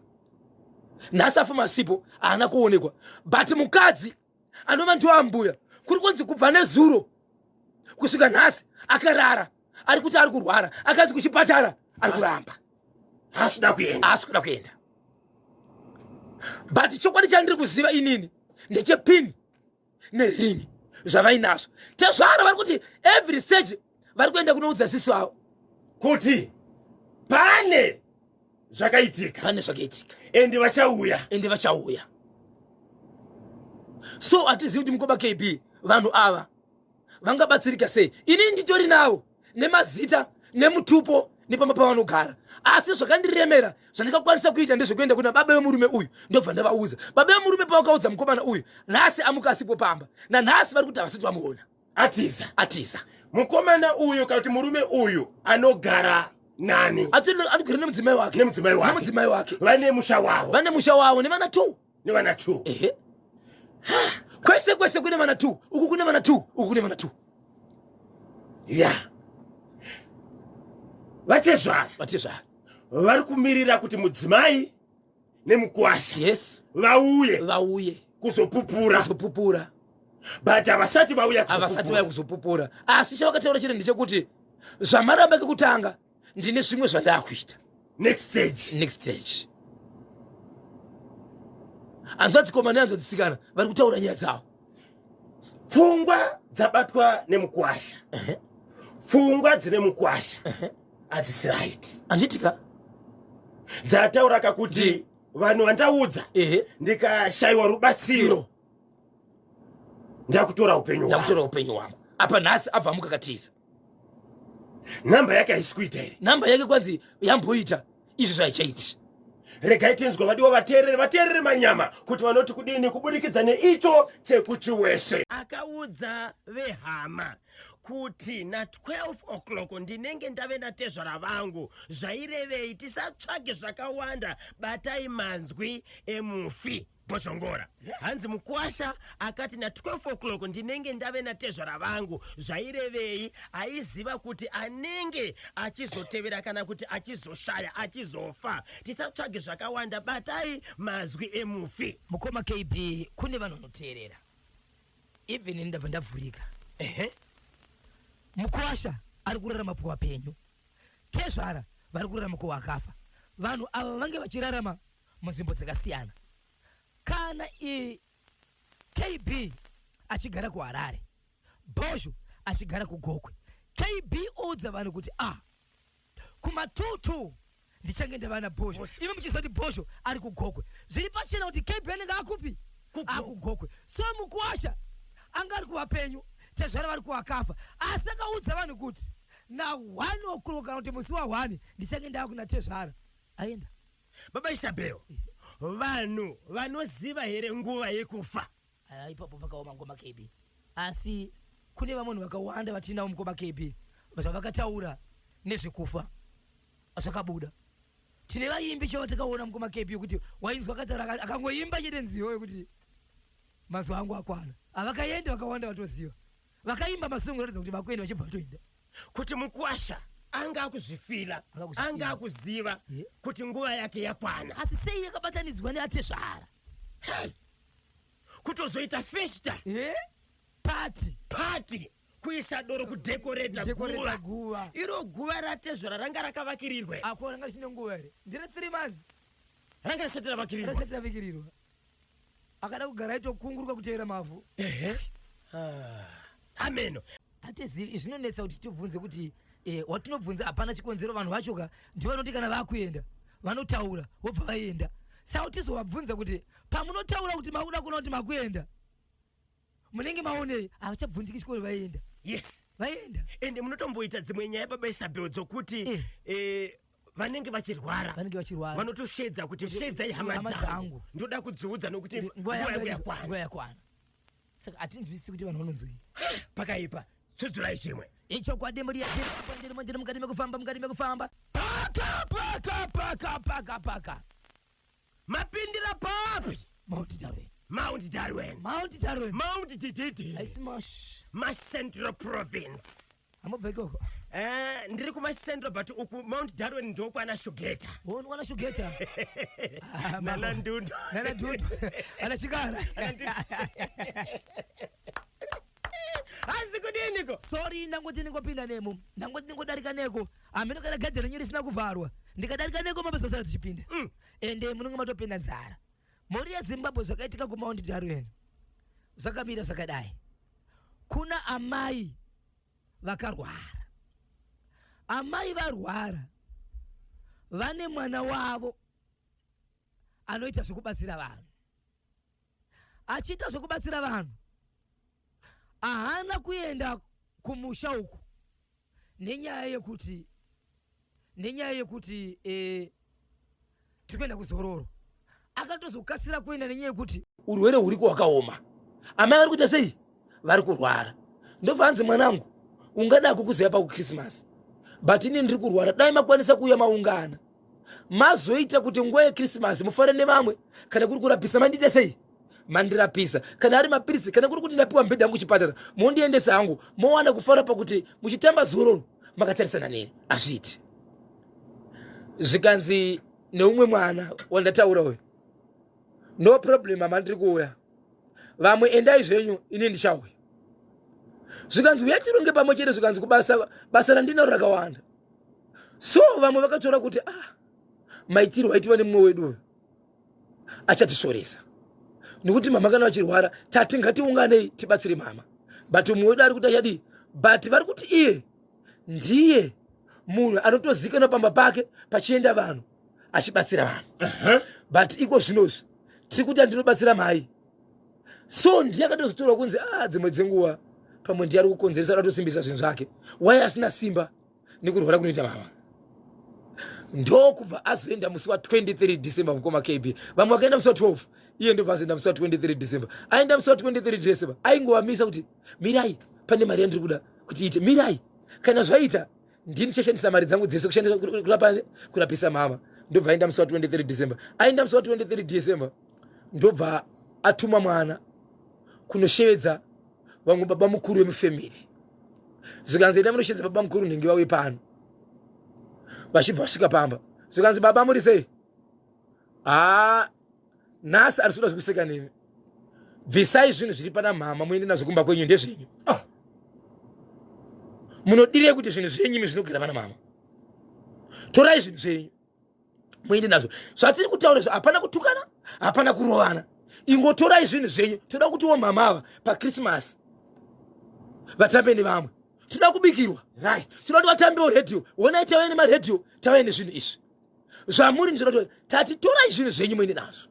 Nhasi afuma sipo, haana kuonekwa. But mukadzi anova ndiwambuya kuri kunzi kubva nezuro kusvika nhasi akarara, ari kuti ari kurwara, akanzi kuchipatara ari kuramba, haasikuda kuenda. But chokwadi chandiri kuziva inini ndechepini nerini zvavainazvo. Tezvara vari kuti every stage vari kuenda kunoudza sisi wavo kuti pane zvakaitika ende vachauya. So hatizivi kuti mukoma KB vanhu ava vangabatsirika sei. Inini nditori navo nemazita nemutupo nepamba pavanogara, asi zvakandiremera zvandingakwanisa kuita ndezvekuenda kuna baba vemurume uyu ndobva ndavaudza. Baba vemurume pavakaudza mukomana uyu nhasi amuka asipo pamba, nanhasi vari kuti havasati vamuona atiza. Mukomana uyu kana kuti murume uyu anogara nani? Anogara nemudzimai wake, vane musha wavo nevana 2. Ehe. Kwese kune vana 2, uku kune vana 2, uku kune vana 2. Vatezvara vari kumirira kuti mudzimai nemukuwasha vauye kuzopupura, but havasati vauya kuzopupura. Asi chavakataura chete ndechekuti zvamaramba kekutanga ndine zvimwe zvandakuita next stage. Anzvadzikoma neanzvadzisikana vari kutaura nyaya dzavo. Pfungwa dzabatwa nemukuwasha, pfungwa dzine mukuwasha hadzisi right. Anditika dzataura kakuti vanhu vandaudza ndikashayiwa rubatsiro ndakutora upenyu ndakutora upenyu wangu apa nhasi abva mukakatiza. namba yake haisi kuita here. Namba yake kwanzi yamboita izvo zvaichaiti. Regai tinzwa vadiwa vateerere manyama kuti vanoti kudini kubudikidza neicho chekuti wese akaudza vehama kuti na 12 o'clock ndinenge ndave natezvara vangu zvairevei tisatsvage zvakawanda batai manzwi emufi bhozongora. Hanzi Mukwasha akati na 12 o'clock ndinenge ndave natezvara vangu zvairevei aiziva kuti anenge achizotevera kana kuti achizoshaya achizofa tisatsvage zvakawanda batai mazwi emufi. Mukoma KB kune vanhu vanoteerera even ndabva ndavhurika. Mukwasha ari kurarama kuvapenyu, Tezvara vari kurarama kuwakafa. Vanhu ava vange vachirarama munzvimbo dzakasiyana. Kana KB achigara kuHarare, Bhozho achigara kuGokwe, KB oudza vanhu kuti kumatutu ndichange ndava naBhozho. Imi muchizoti Bhozho ari kuGokwe, zviri pachena kuti KB anenge akupi? Akugokwe. So Mukwasha anga ari kuvapenyu, Tezvara vari kuwakafa, asi akaudza vanhu kuti na 1 o'clock kana kuti musi wa1 ndichange ndava kuna Tezvara. Aenda Baba Isabel, vanhu vanoziva here nguva yekufa? Ipapo pakaoma Mukoma KB. Asi kune vamwe vakawanda vatinavo Mukoma KB zvavakataura nezvekufa zvakabuda. Tine vaimbi chavatakaona Mukoma KB kuti wainzwa akataura akangoimba chete nziyo yekuti mazuva angu akwana. Avakaenda vakawanda vatoziva. Vakaimba masungu kuratidza kuti vakuenda vachibva vatoenda. Kuti Mukwasha anga akuzvifira, anga akuziva kuti nguva yake yakwana. Asi sei yakabatanidzwa neAtezvara? Kutozoita festa. Party. Kuisa doro kudekoreta guva. Iro guva raTezvara ranga rakavakirirwe. Ako ranga risine nguva here. Ndire 3 months. Ranga risati ravakirirwa. Risati ravakirirwa. Akada kugara itokunguruka kuteera mavhu. Ameno. Hatizivi zvinonetsa kuti tibvunze kuti watinobvunza hapana chikonzero vanhu vachoka ndivanoti kana vakuenda vanotaura vobva vaenda. Saka tizovabvunza kuti pamunotaura kuti makuda kuona kuti makuenda munenge maonei havachabvundiki chikoro vaenda. Yes. Vaenda. Ende munotomboita dzimwe nyaya Baba Isabel dzokuti vanenge vachirwara vanotoshedza kuti shedzai hama dzangu ndoda kudziudza nokuti nguva yakwana. Saka hatinzwisisi kuti vanhu vanonzwei. Pakaipa tsudzurai chimwe ichokwadi ndiri mukati mekufamba paka mapindira papi? Mount Darwen. Central Province. Amobva ikoko? Ndiri Central but uku Mount Darwen ndokwana Shugeta. Wana Shugeta? Nana Ndundu. Ana Chikara. Hanzi kudiniko? Sorry ndangoti ndingopinda nemo. Ndangoti ndingodarika neko. Ameno kana gadheni nyiri sina kuvharwa. Ndikadarika neko mabasa sara tichipinda. Ende munenge matopinda nzara. Mhuri yeZimbabwe zvakaitika kuMount Darwen zvakamira zvakadai. Kuna amai vakarwara. Amai varwara vane mwana wavo anoita zvekubatsira vanhu. Achiita zvekubatsira vanhu ahana kuenda kumusha uku nenyaya yekuti tikuenda kuzororo. Akatozokasira kuenda nenyaya yekuti urwere huri kwakaoma. Amai vari kuita sei? Vari kurwara. Ndobva hanzi mwanangu ungada kukuziva pakuChristmas but ini ndiri kurwara. Dai makwanisa kuuya maungana mazoita kuti nguva yeChristmas mufare nevamwe. Kana kuri kurapisa mandiite sei? Mandirapisa. Kana ari mapirisi kana kuri kuti ndapiwa mbedha yangu kuchipatara mondiendesa hangu mowana kufara pakuti muchitamba zororo makatarisana neni. Azviti zvikanzi neumwe mwana wandataura uyu no problem mama ndiri kuuya vamwe endai zvenyu ini ndichauya. Zvikanzi uyachironge pamwe chete zvikanzi basa randinaro rakawanda. So vamwe vakatora kuti maitirwo aitwa nemumwe wedu uyu achatishoresa nekuti mama kana vachirwara tati ngatiunganei tibatsire mama. But umwe wedu ari kuti achadii but vari kuti iye ndiye munhu anotozikanwa pamba pake pachienda vanhu achibatsira vanhu. But iko zvinozvi tiri kuti andinobatsira mai so ndiye akatozotora kunzi dzimwe dzenguwa pamwe ndiye ari kukonzeresa atosimbisa zvinhu zvake wai asina simba nekurwara kunoita mama. Ndokubva azoenda musi wa 23 December mukoma KB. Vamwe vakaenda musi wa 12, iye ndobva azoenda musi wa 23 December. Aenda musi wa 23 December aingowamisa kuti mirai pane mari yandiri kuda kuti ite, mirai kana zvaita ndini ndichashandisa mari dzangu dzese kushandisa kurapisa mama. Ndobva aenda musi wa 23 December. Aenda musi wa 23 December ndobva atuma mwana kunoshevedza vamwe baba mukuru wemufamily. Zvikanzi enda munoshedza baba mukuru nhingi wawe pano. Vachibva vasvika pamba zvikanzi baba muri sei? Nhasi ari suda zvekuseka nemi, bvisai zvinhu zviri pana mama muende nazvo kumba kwenyu ndezvenyu. Munodirei kuti zvinhu zvenyu zvinogara pana mama? Torai zvinhu zvenyu muende nazvo. Zvatiri kutaura izvo hapana kutukana, hapana kurovana. Ingotorai zvinhu zvenyu. Toda kutiwo mama ava paChristmas vatambe nevamwe. Toda kubikirwa, right? Toda kuti vatambewo radio. Onai tauya nemaredhiyo, tauya nezvinhu izvi zvamuri ndinoda tati torai zvinhu zvenyu muende nazvo.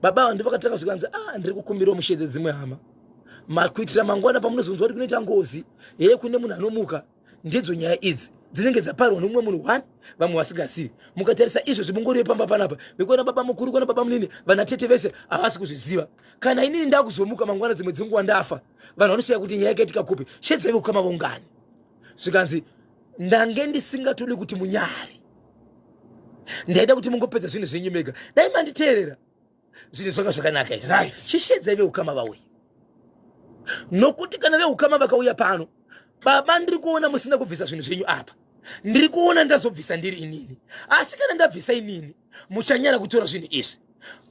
Baba vandu vakatanga zvikanzi ndiri kukumbirawo mushedze dzimwe hama kuitira mangwana pamunozonzwa kuti kunoita ngozi kune munhu anomuka. Ndidzo nyaya idzi dzinenge dzaparwa nomumwe munhu 1 vamwe vasingazivi. Mukatarisa izvo zvimungoriwe pamba panapa vekuona baba mukuru kuona baba munini vanatete vese havasi kuzviziva. Kana inini ndakuzomuka mangwana dzimwe dzenguva ndafa, vanhu vanoshiya kuti nyaya yakaitika kupi, shedzai ukama vaungani. Zvikanzi ndange ndisingatodi kuti munyari, ndaida kuti mungopedza zvinhu zvenyu mega. Dai manditeerera zvinhu zvanga zvakanaka izvi, right? Chishedzai veukama vauya, nokuti kana veukama vakauya pano, baba ndiri kuona musina kubvisa zvinhu zvenyu apa, ndiri kuona ndazobvisa ndiri inini. Asi kana ndabvisa inini muchanyara kutora zvinhu izvi,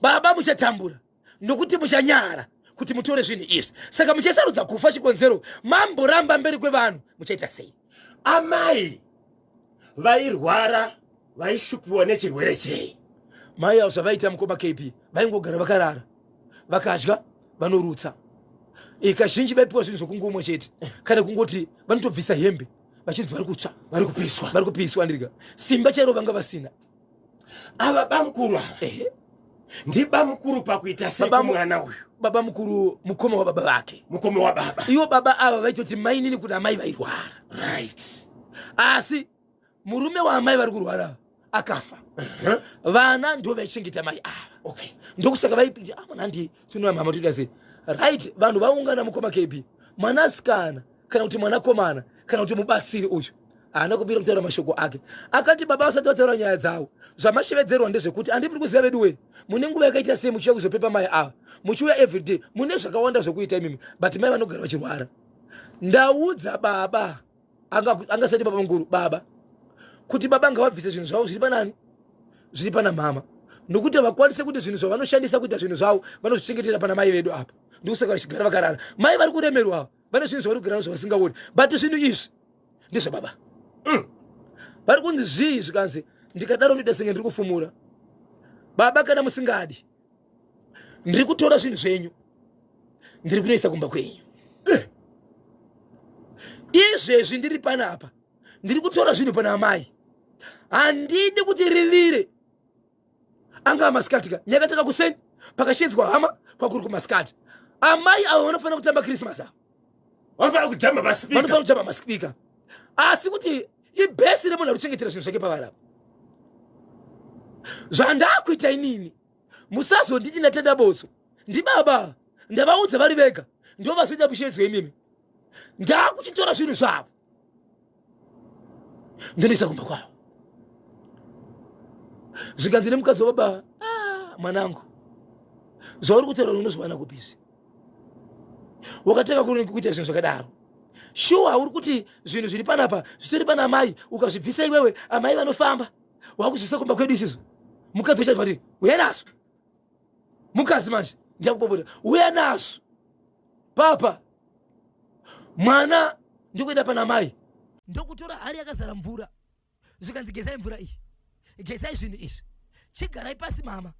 baba muchatambura nokuti muchanyara kuti mutore zvinhu izvi. Saka muchasarudza kufa chikonzero, mamboramba mberi kwevanhu muchaita sei? Amai vairwara vaishupiwa nechirwere chei? Mai avo zvavaita mukoma KB vaingogara vakarara vakadya vanorutsa. Kazhinji vaipiwa zvinhu zvokungomwa chete, kana kungoti vanotobvisa hembe vachinzi vari kutsva, vari kupiswa. Ndirika simba chairo vanga vasina. Ava bamukuru ava ndi mukuru pakuita sei mwana uyu? Baba mukuru mukoma wa baba vake, mukoma wa baba. Iwo baba ava vaitoti mai nini kuti amai vairwara, right? Asi murume wa amai vari kurwara akafa. Vana ndio vaichengeta mai ava. Okay. Ndokusaka vaipiti mwanandi tinoya mama toda sei, right? Vanhu vaungana mukoma KB, mwanasikana kana kuti mwanakomana kana kuti mubatsiri uyu haana kupira kutaura mashoko ake. Akati baba vasati vataura nyaya dzavo, zvamashevedzerwa ndezvekuti handipiri kuziva vedu we, mune nguva yakaita sei muchiuya kuzopepa mai ava, muchiuya everyday, mune zvakawanda zvokuita imimi, but mai vanogara vachirwara. Ndaudza baba angasati baba mukuru, baba kuti baba ngavabvise zvinhu zvavo zviri panani, zviri pana mama, nokuti havakwanise kuti zvinhu zvavanoshandisa kuita zvinhu zvavo vanozvichengetera pana mai vedu apa. Ndokusaka vachigara vakarara. Mai vari kuremerwa ava vane zvinhu zvavari kugara nazvo vasingaoni, but zvinhu izvi ndizvo baba. Vari kunzi zvii zvikanzi ndikadaro ndida senge ndiri kufumura. Baba kana musingadi, ndiri kutora zvinhu zvenyu ndiri kunoisa kumba kwenyu. Izvezvi ndiri panapa ndiri kutora zvinhu pana amai, handidi kuti rivire. Anga maskatika yakataka kuseni pakashedzwa hama kwakuri kumaskati. Amai avo vanofanira kutamba Christmas avo, vanofanira kujamba maspika, vanofanira kujamba maspika. Asi kuti ibhesi remunhu arikuchengetera zvinhu zvake pavari apa. Zvandakuita inini musazonditi natenda botso, ndibaba ndavaudza vari vega ndio vazoita mushedzwa imimi. Ndakuchitora zvinhu zvavo ndinoisa kumba kwavo. Zvikanzi nemukadzi wababa, mwanangu zvauri kutaura unozviwana kupizvi, wakatanga kuita zvinhu zvakadaro, shuwa uri kuti zvinhu zviri panapa zvitori pana amai, ukazvibvisa iwewe amai vanofamba, wakuzvisa kumba kwedu isizo. Mukadzi uchati pati uya naso, mukadzi manje ndiyakupopota uya naso papa, mwana ndikuenda pana amai. Ndokutora hari yakazara mvura, zvikanzi gezai mvura iyi, gezai zvinhu izvi, chigarai pasi mama,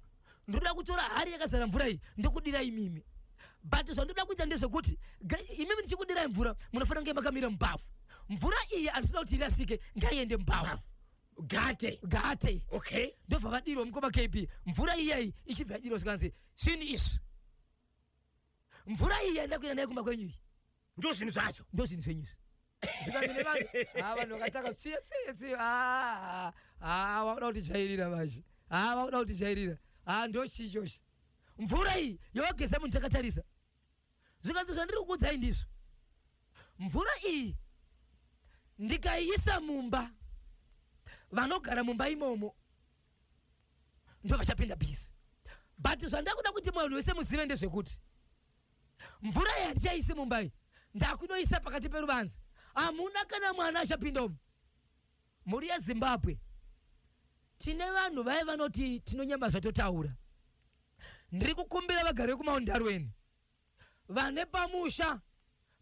ndoda kutora hari yakazara mvura iyi ndokudirai imimi. But zvandoda kuita ndezvekuti imimi ndichikudirai mvura munofanira kunge makamira mubafu. Mvura iyi handinoda kuti irasike, ngaiende mubafu. gate Okay. ndobva vadirwa mukoma kb mvura iyeyi ichibva yadirwa zvikanzi svini izvi mvura iyi yandakuenda nayo kumba kwenyu iyi Ndo zvinhu zvacho. ndo zvinhu zvenyu izvi zvikanzi nevanhu vanhu vakataka tsiye vakuda kutijairira vachi vakuda kutijairira ndo chichochi mvura iyi yawageza munhu takatarisa zvikanzi zvandiri kukuudzai ndizvo mvura iyi ndikaiisa mumba vanogara mumba imomo ndo vachapinda bhisi but zvandakuda kuti munhu wese muzive ndezvekuti mvura iyi handichaisi mumba iyi ndakunoisa pakati peruvanzi hamuna kana mwana achapindomo muri yezimbabwe tine vanhu vaye vanoti tinonyamba zvatotaura ndiri kukumbira vagari vekumaundarweni vane pamusha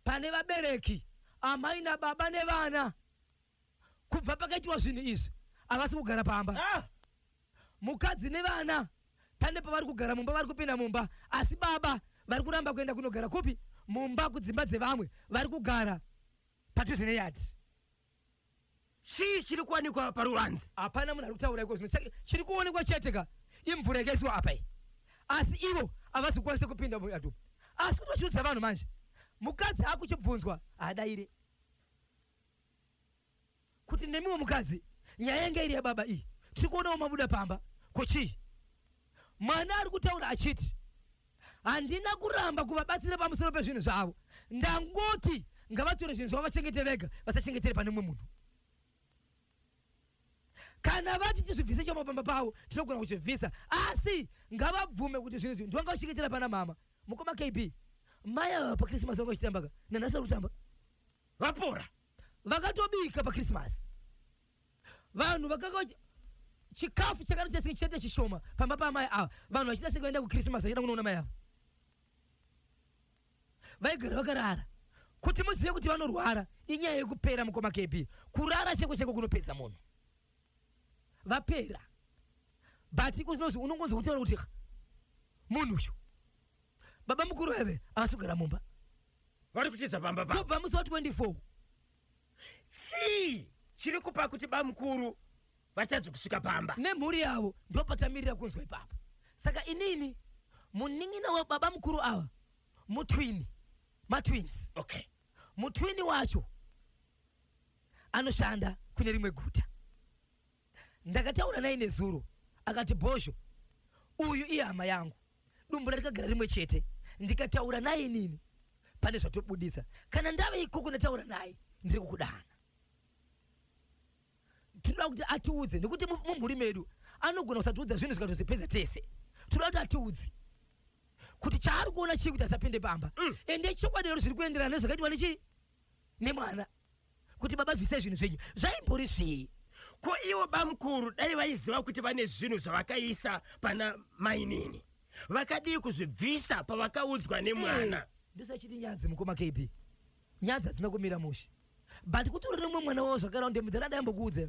pane vabereki amai nababa nevana kubva pakaitwa zvinhu izvi havasi kugara pamba mukadzi nevana pane pavari kugara mumba vari kupinda mumba asi baba vari kuramba kuenda kunogara kupi mumba kudzimba dzevamwe vari kugara padhuze neyadi Chii chiri kuwanikwa paruvanzi? hapana munhu ari kutaura iko zvino chiri kuonekwa chete ka imvura yakaisiwa apa iyi asi ivo havasi kukwanisa kupinda muyadu asi kuti vachiudza vanhu manje mukadzi akuchibvunzwa haadaire kuti nemiwo mukadzi nyaya yanga iri yababa iyi tiri kuonawo mabuda pamba kuchii mwana ari kutaura achiti handina kuramba kuvabatsira pamusoro pezvinhu zvavo ndangoti ngavatore zvinhu zvavo vachengete vega vasachengetere pane mumwe munhu kana vati tizvibvise chamapamba pavo tinogona kuchibvisa asi ngavabvume kuti zvinhu izvi ndivanga vachengetera pana mama mukoma kb mai ava pakrisimasi vanga vachitambaka nanhasi vari kutamba Vapora. vakatobika pakrisimasi vanhu vakanga chikafu chakati chichete chishoma pamba pamai ava vanhu vachida senge vaenda kukrisimasi vachida kunoona mai ava vaigara vakarara kuti muzive kuti vanorwara inyaya yekupera mukoma kb kurara cheko cheko kunopedza munhu vapera but ikuzvinozvi unongonzwa kutaura kuti munhu uyu baba mukuru veve havasi kugara mumba Vari kuchidza pamba pa. kubva musi wa24 Chii chiri kupa kuti bamukuru vatadzi kusvika pamba? nemhuri yavo ndo patamirira kunzwa ipapo saka inini munin'ina wababa mukuru ava matwins Okay. mutwini wacho anoshanda kune rimwe guta ndakataura naye nezuro akati bhozho uyu iye hama yangu dumbu ratikagara rimwe chete ndikataura naye inini pane zvatobudisa kana ndave ikoko ndataura naye ndiri kukudana tinoda kuti atiudze nekuti mumhuri medu anogona kusatiudza zvinhu zvikatozipedza tese tinoda kuti atiudze kuti chaari kuona chii kuti asapinde pamba ende chokwadero zviri kuenderana nezvakaitwa nechii nemwana kuti baba bvisei zvinhu zvenyu zvaimbori zvii Ko ivo bamukuru dai vaiziva kuti vane zvinhu zvavakaisa pana mainini vakadii kuzvibvisa pavakaudzwa nemwana? ndisachiti nyadzi mukoma kb nyadzi hadzina kumira mushe but kuti uri nemwe mwana wavo zvakaraunde mudharata aimbokuudza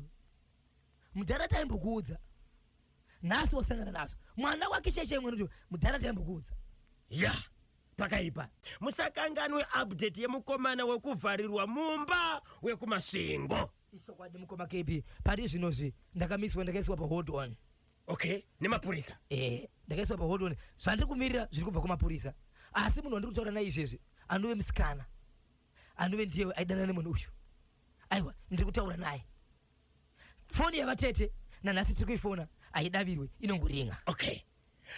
mudharata aimbokuudza nhasi wasangana nazvo mwana wake sheshe imwe noti mudharata aimbokuudza Ya, pakaipa. Musakanganwe update yemukomana wekuvharirwa mumba wekumasvingo. ichokwadi mukoma kb pari zvinozvi ndakaiswa pahold on Okay, nemapurisa. ndakaiswa pahold on zvandiri kumirira zviri kubva kumapurisa asi munhu wandiri kutaura naye izvezvi anove musikana anove ndiye aidana nemunhu uyu aiwa ndiri kutaura naye foni yavatete nanhasi tiri kuifona aidavirwe inongoringa Okay.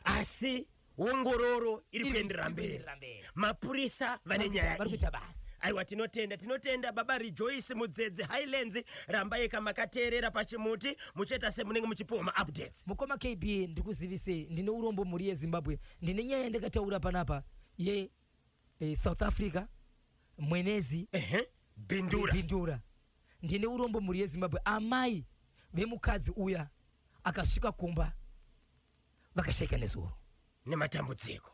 Asi ongororo iri kuenderera mberi. Mapurisa vane nyaya vari iyi. kuita basa Aiwa tinotenda baba Rejoice Mudzedze Highlands rambai kamakateerera pachimuti mucheta semunenge muchipiwa maupdates. mukoma kb ndikuzivisei ndine urombo mhuri yezimbabwe ndine nyaya yandakataura panapa South Africa mwenezi bindura ndine urombo mhuri yezimbabwe amai vemukadzi uya akasvika kumba vakashayika nezuro Nematambudziko.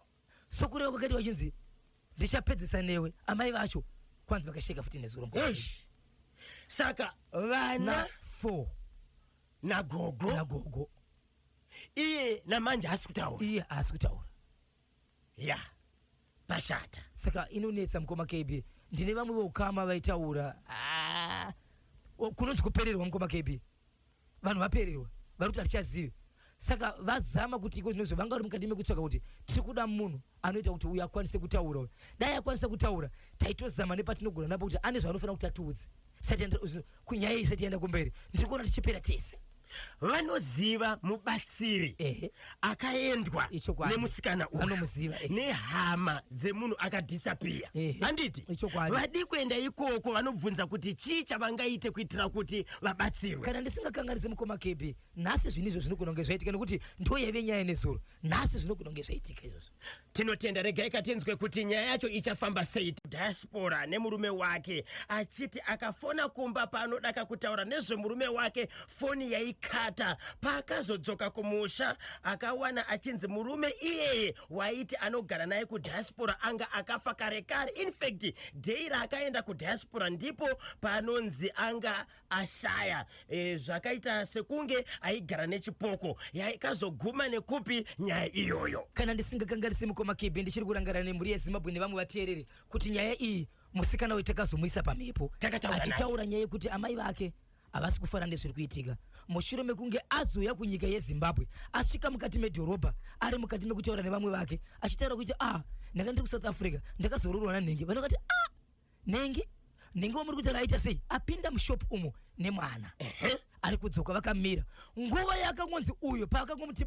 sokureva kwakati vachinzi ndichapedzisa newe amai vacho kwanzi vakashayika futi nezuro Saka vana 4 nagogo iye namanje hasi kutaura. iye haasi kutaura Ya, pashata. saka inonetsa mukoma kb ndine vamwe veukama vaitaura kunonzi kupererwa mukoma kb vanhu vapererwa vari kuti hatichazivi saka vazama kuti iko zvinozvo vanga vari mukati mekutsvaka kuti tiri kuda munhu anoita kuti uyu akwanise kutaura uyu dai akwanisa kutaura taitozama nepatinogona napo kuti ane zvaanofanira kuti atiudze kunyaya iyi isati yaenda kumberi ndiri kuona tichipera tese vanoziva mubatsiri akaendwa nemusikana uyu nehama dzemunhu akadhisapiya handiti vadi kuenda ikoko vanobvunza kuti chii chavangaite kuitira kuti vabatsirwe kana ndisingakanganisi mukoma KB nhasi zvinhu izvo zvinogona kunge zvaitika nekuti ndo yaive nyaya nezuro nhasi zvinogona kunge zvaitika izvozvo tinotenda regai katinzwe kuti nyaya yacho ichafamba sei diaspora nemurume wake achiti akafona kumba paanodaka kutaura nezvemurume wake foni yaikata paakazodzoka kumusha akawana achinzi murume iyeye waiti anogara naye kudiaspora anga akafa kare kare infact dhei raakaenda kudiaspora ndipo panonzi anga ashaya zvakaita sekunge aigara nechipoko yakazoguma nekupi nyaya iyoyo kana ndisingakanganisi mukoma KB ndichiri kurangarana nemhuri yeZimbabwe nevamwe vateereri kuti nyaya iyi musikana wetakazomuisa pamhepo achitaura nyaya yekuti amai vake havasi kufara nezviri kuitika mushure mekunge azouya kunyika yeZimbabwe asvika mukati medhorobha ari mukati mekutaura nevamwe vake achitaura kuti ndanga ndiri kuSouth Africa ndakazororwa nanhenge vanokati nhengi wamuri kutaura aita sei apinda mushopu umo nemwana ari kudzoka vakamira nguva yakangonzi uyo paakangomuti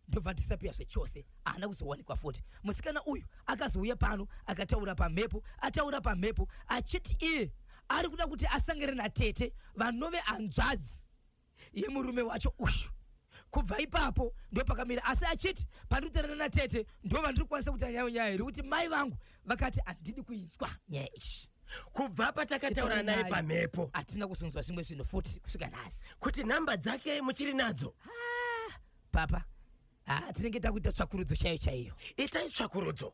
ndobva ndisapiya zvechose haana kuzowanikwa futi musikana uyu akazouya pano akataura pamhepo ataura pamhepo achiti iye ari kuda kuti asangere natete vanove hanzvadzi yemurume wacho uyu kubva ipapo ndo pakamira asi achiti pandiri kutaurana natete ndo vandiri kukwanisa kuita nyaya iri kuti mai vangu vakati handidi kuinzwa nyaya ishi kubva patakataura naye pamhepo hatina kuzonzwa zvimwe zvinhu futi kusvika nhasi kuti namba dzake muchiri nadzo papa tinenge takuita tsvakurudzo chaiyo itai tsvakurudzo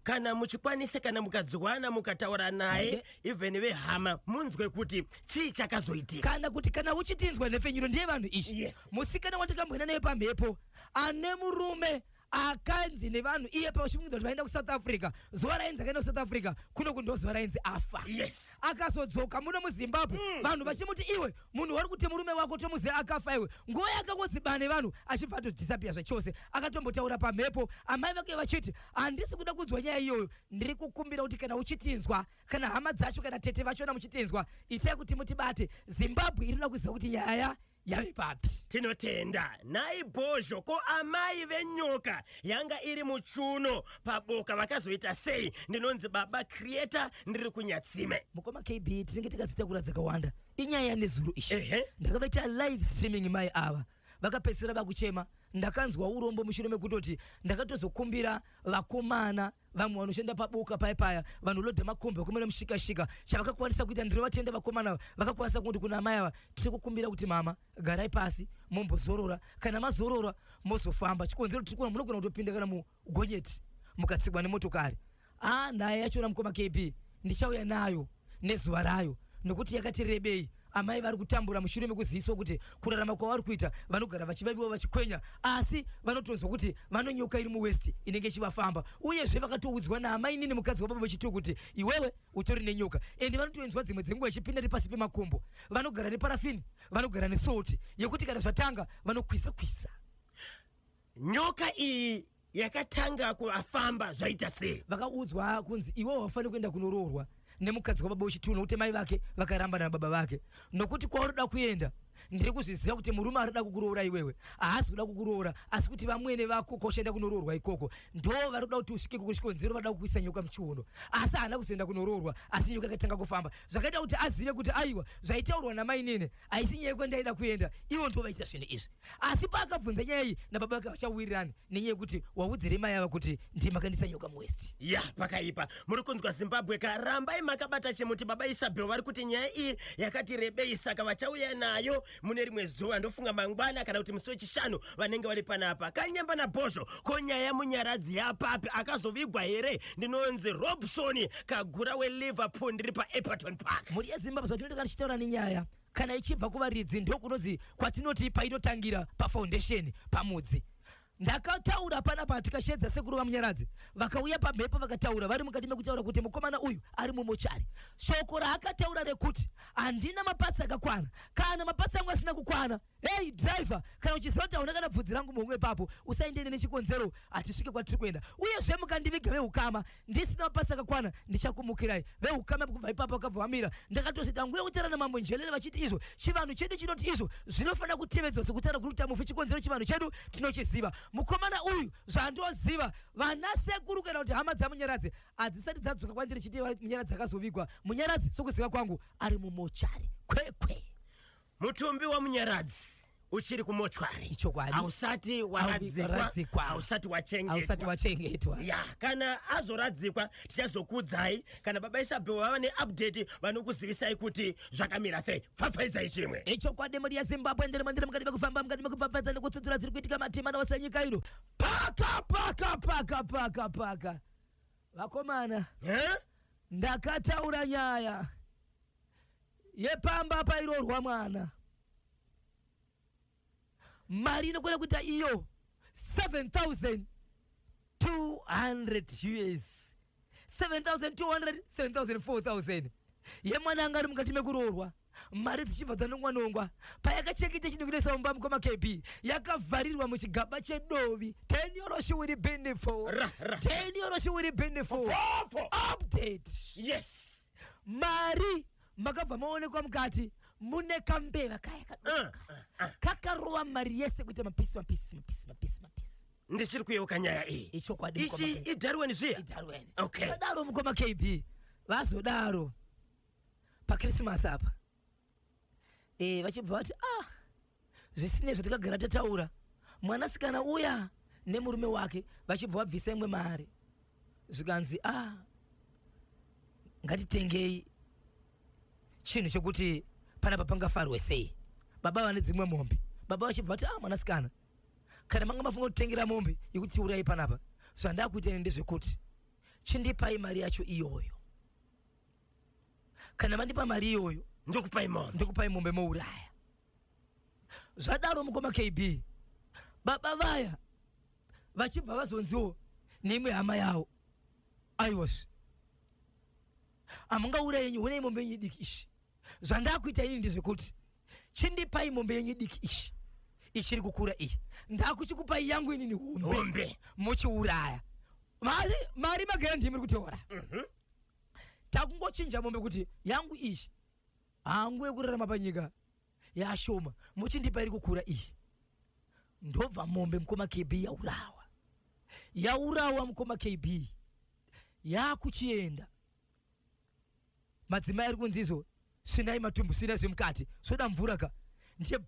kana muchikwanise kana mukadziwana mukataura naye even vehama munzwe kuti chii chakazoitika kana kuti kana uchitinzwa nhefenyuro ndiye vanhu izvi musikana watakambwena naye pamhepo ane murume akanzi nevanhu iye pachivungidzwa kuti vaenda kuSouth Africa zuva rainzi akaenda kuSouth Africa kuno kundo zuva rainzi afa akazodzoka muno muZimbabwe vanhu vachimuti iwe munhu wari kuti murume wako tomuziva akafa iwe nguva yakangodzibana nevanhu achibva atodhisapiya zvachose akatombotaura pamhepo amai vake vachiti handisi kuda kunzwa nyaya iyoyo ndiri kukumbira kuti kana uchitinzwa kana hama dzacho kana tete vachona muchitinzwa itai kuti mutibate Zimbabwe iri kuda kuziva kuti nyaya yave papi tinotenda naibhozvo ko amai venyoka yanga iri muchuno paboka vakazoita sei ndinonzi baba creator ndiri kunyatsime mukoma KB tinenge tikadzitakura dzakawanda inyaya nezuro ishi ndakavaita live streaming mai ava vakapedzisira vakuchema ndakanzwa urombo mushure mekutoti ndakatozokumbira vakomana vamwe vanoshanda paboka paya vanhu lodha makombi vakomana mushikashika chavakakwanisa kuita ndinovatenda vakomana vakakwanisa kuti kuna amai ava tiri kukumbira kuti mama garai pasi mombozorora kana mazorora mozofamba chikonzero tiri kuona munogona kutopinda kana mugonyeti mukatsigwa nemotokari naye yachona mukoma KB ndichauya nayo nezuva rayo nokuti yakati rebei amai vari kutambura mushure mekuziviswa kuti kurarama kwavari kuita vanogara vachivaviwa vachikwenya asi vanotonzwa kuti vanonyoka iri muwest inenge ichivafamba uyezve vakatoudzwa naamai nini mukadzi wababa vechituku kuti iwewe utori nenyoka ende vanotoenzwa dzimwe dzenguva ichipinda iri pasi pemakumbo vanogara neparafini vanogara nesoti yekuti kana zvatanga vanokwisa nyoka iyi yakatanga kuvafamba zvaita sei vakaudzwa kunzi iwewe wafanira kuenda kunoroorwa nemukadzi wababa wechituku nokuti mai vake vakaramba nababa vake nokuti kwauri da kuenda ndiri kuzviziva kuti murume arida kukuroora iwewe haasi kuda kukuroora asi kuti vamwene vako koshenda kunoroorwa ikoko ndo vari kuda kuti usvike kushikonzero vada kukuisa nyoka muchiuno asi haana kuzoenda kunoroorwa asi nyoka ikatanga kufamba zvakaita kuti azive kuti aiwa zvaitaurwa namai nene haisi nyaya yekwendaida kuenda ivo ndo vaita zvinhu izvi asi paakabvunza nyaya iyi nababa vake vachawirirani nenyaya yekuti waudzire mai ava kuti ndimakandisa nyoka muwest pakaipa muri kunzwa Zimbabwe karambai makabata chimuti baba Isabel vari kuti nyaya iyi yakati rebei saka vachauya nayo mune rimwe zuva ndofunga mangwana kana kuti musi wechishanu vanenge vari panapa kanyamba nabhozvo ko nyaya munyaradzi yapapi akazovigwa here ndinonzi Robson kagura weLiverpool ndiri paEpperton Park muri yeZimbabwe zvatinoti kana tichitaura nenyaya kana ichibva kuvaridzi ndokunonzi kwatinoti painotangira pafoundation pamudzi ndakataura panapa tikashedza sekuru vamunyaradzi vakauya pamhepo vakataura vari mukati mekutaura kuti mukomana uyu ari mumochari. Shoko raakataura rekuti handina mapatsi akakwana, kana mapatsi angu asina kukwana, hei driver, kana uchiziva kuti hauna kana bvudzi rangu muhomwe ipapo usaendene nechikonzero hatisvike kwatiri kuenda. Uyezve mukandiviga veukama ndisina mapatsi akakwana ndichakumukirai. Veukama kubva ipapo vakabva vamira. Ndakatoti tanguye kutarana mambo njelele vachiti izvo chivanhu chedu chinoti izvo zvinofanira kutevedzwa sekutaura kuri kuti tamufe chikonzero chivanhu chedu tinochiziva. Mukomana uyu zvandoziva vanasekuru kana kuti hama dzamunyaradzi hadzisati dzadzoka kwandiri chiti munyaradzi akazovigwa. Munyaradzi sokuziva kwangu ari mumochari kwekwe. Mutumbi wa munyaradzi uchiri kumochwari. Ichokwadi. Hausati waradzikwa, hausati wachengetwa. Ya, kana azoradzikwa tichazokudzai, kana baba Isabel vava neupdate vanokuzivisai kuti zvakamira sei. Pfapfaidzai chimwe. Ichokwadi muri yaZimbabwe ndiri mandiri mukati mekufamba mukati mekupfapfaidza nekutsutsura dziri kuitika matema nawasa nyika ino. Paka. Vakomana. Ndakataura nyaya yepamba pairorwa mwana. Mari inokwenda kuita iyo 7,200 US. 7,200, 7,000, 4,000. Yemwana anga ari mukati mekurorwa. Mari dzichibva dzanongwa payakachengeta chinhu mumba mukoma KB yakavharirwa muchigaba chedovi. 10 euro she will be for 10 euro she will be for update. Yes, mari makabva maonekwa mukati mune kambeva kaya kakarova mari yese kuita mapisi. ndichiri kuyeuka nyaya iyi. Ichokwadi ichi idhariweni zviya. Okay. Vadaro mukoma KB vazodaro pakrismasi apa vachibva vati zvisinei zvatakagara tataura, mwanasikana uya nemurume wake vachibva vabvisa imwe mari zvikanzi ngatitengei chinhu chokuti panapa pangafarwe sei. Baba vane dzimwe mombe, baba vachibva vati mwanasikana, kana manga mafunga kutengera mombe yekuti tiurayai panapa, zvandakuiteni ndezvekuti chindipai mari yacho iyoyo. Kana mandipa mari iyoyo ndikupai mombe mouraya. Zvadaro mukoma KB baba vaya vachibva vazonziwo neimwe hama yavo, aiwasi amungaurayi yenyu hunei mombe yenyu diki ishi. Zvandakuita ini ndezvekuti chindipai mombe yenyu diki ishi ichiri kukura iyi, ndakuchikupai yangu inini hombe muchiuraya. Mari magaya ndimi muri kuteora. Takungochinja mombe kuti yangu ishi hangu yekurarama panyika yashoma, muchindipa iri kukura iyi. Ndobva mombe mukoma KB yaurawa mukoma KB yakuchienda. Madzimai ari kunzizo sinai matumbu sinai zvemukati soda mvura ka ndiye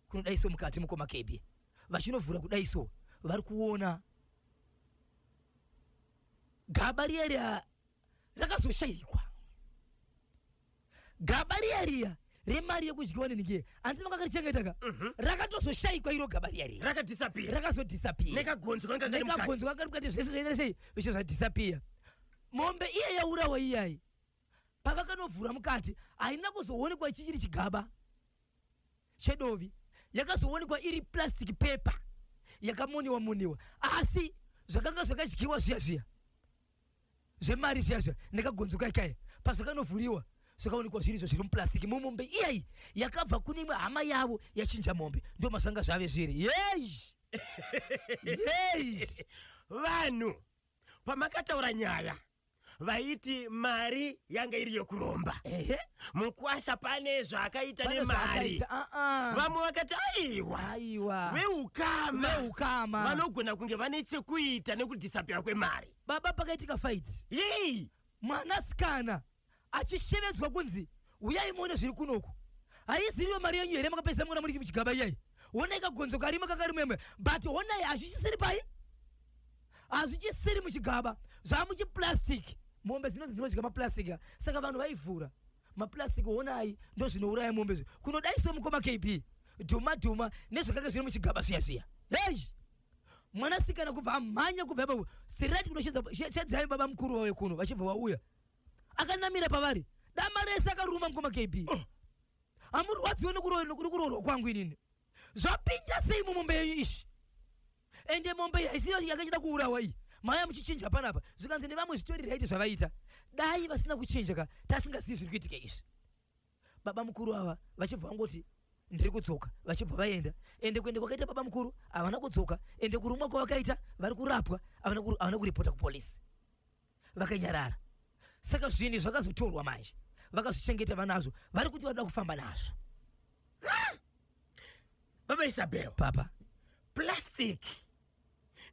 kunodaiso mukati mukoma KB. Vachinovhura kudaiso vari kuona gaba riya rakazoshayikwa. Gaba riya remari yekudyiwa nenike handiti makakarichengeta rakatozoshayikwa iro gaba riya rakazodisappear nekagonzo kanga mukati zvese zvaita sei visho zvadisappear. Mombe iye yaurawa iyayi pavakanovhura mukati haina kuzoonekwa ichichiri chigaba chedovi, yakazoonekwa iri plastic paper yakamoniwa asi zvakanga zvakadyiwa zviya zvemari zviya nekagonzo kaikaya pazvakanovhuriwa zvakaonekwa zvirizvo zviri muplastic mumombe iyayi yakabva kune imwe hama yavo yachinja mombe. Ndo mazvanga zvave zviri vanhu pamakataura nyaya vaiti mari yanga iri yokuromba. Mukwasha pane zvakaita nemari. Vamwe vakati aiwa veukama vanogona kunge vane chekuita nekudhisapira kwemari. Baba pakaitika fight. Mwanasikana achishevedzwa kunzi uyai muone zviri kunoku, haiziriyo mari yenyu here makapesa mwana muri muchigaba iyayi. Honai kagonzo karimo kakarimwemwe but honai hazvichisiri pai, hazvichisiri muchigaba zvamuchiplastic. Mombe zvinonzi dzinodya maplastic, saka vanhu vaivhura maplastic. Honai ndo zvinouraya mombe kunodaiso mukoma KB dhuma nezvakanga zviri muchigaba zviya. Mwanasikana kubva amhanya kubva ipapo sirati kunoshedzai baba mukuru wawe kuno vachibva vauya akanamira pavari dama rese akaruma mukoma KB. Hamurwadziwe nekuroorwa kwangu inini. Zvapinda sei mumombe yenyu ishi? ende mombe yaisiyo yakachida kuurawa iyi maya muchichinja panapa zvikanzi nevamwe zvitori raiti zvavaita dai vasina kuchinja ka tasingazivi zviri kuitika izvi. Baba mukuru ava vachibva vangoti ndiri kudzoka vachibva vaenda ende kuende kwakaita baba mukuru havana kudzoka ende kurumwa kwavakaita vari kurapwa havana kuripota kupolisi vakanyarara. Saka zvinhu zvakazotorwa manje vakazvichengeta vanazvo vari kuti vada kufamba nazvo. Baba Isabel, Papa plastic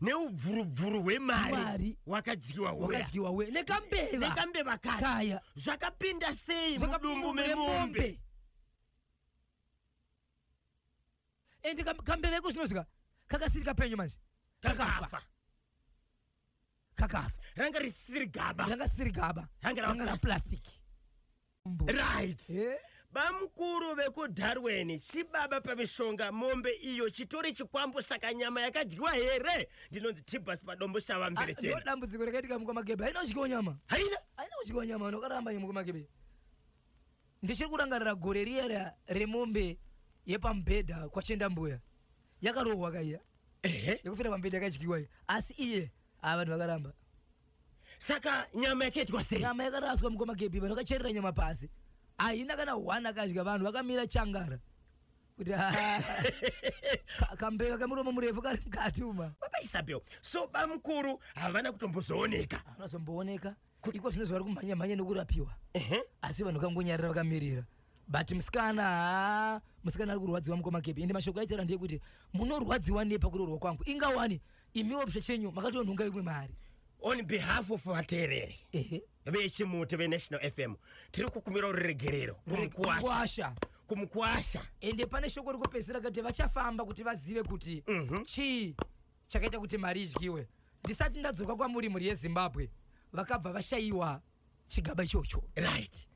neubvurubvuru hwemari wakadyiwa wakadyiwa we nekambeva kaya zvakapinda sei mudumbu memombe. ende kambeveko zvinozvika kakasiri kapenyu manje Kakafa. Ranga risiri gaba. ranga ra plastic. Right. Bamukuru vekuDarwen chibaba pamishonga mombe iyo chitori chikwambo saka nyama yakadyiwa here ndinonzi Tibas padombo shava mbere chena. Ndo dambudziko rakaitika mukwamagebe haina kudyiwa nyama. Haina kudyiwa nyama nokaramba mukwamagebe. Ndichiri kurangarira gore riya remombe yepambedha kwachenda mbuya yakarohwa kaiya yakufira pambedha yakadyiwa iyi asi iye vanhu vakaramba. Saka nyama yakaitwa sei? Nyama yakaraswa mukwamagebe vanhu vakacherera nyama pasi haina kana hwana kadya vanhu vakamira changara kuti kambeva kamuromo murefu kari mukati uma. Baba Isabel, so bamukuru havana kutombozooneka. Havana iko zvinhu zvari kumhanya nekurapiwa asi vanhu vakangonyarira vakamirira but musikana ari kurwadziwa mukwamagebe ende mashoko aitaura ndeyekuti munorwadziwa nepakuroorwa kwangu ingawani imiwo zvechenyu makatonhunga imwe mari. On behalf of vateereri vechimuti veNational FM tiri kukumira ruregerero kumukwasha ende pane shoko rikupedzisira kuti vachafamba kuti vazive kuti chii chakaita kuti mari idyiwe. Ndisati ndadzoka kwamuri muri yeZimbabwe vakabva vashayiwa chigaba ichocho. Right.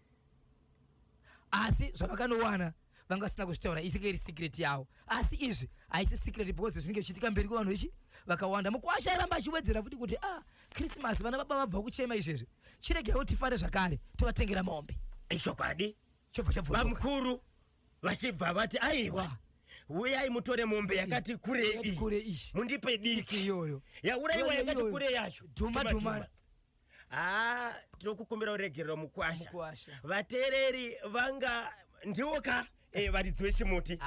Asi zvavakanowana vangasina kuzvitaura isikeri secret yavo asi izvi haisi secret because zvinenge zvichiitika mberi kwevanhu ichi vakawanda. Mukwasha aramba achiwedzera futi kuti Christmas vana baba vabva kuchema izvezvi chiregewo tifare zvakare tovatengera mombe. Ishokwadi chobva chabvuka vamukuru vachibva vati aiwa uyai mutore mombe yakati kure iyi mundipe diki iyoyo yauraiwa yakati kure yacho dhuma. Tinokukumbira uregerero mukwasha vateereri vanga ndiwoka varidzi vechimuti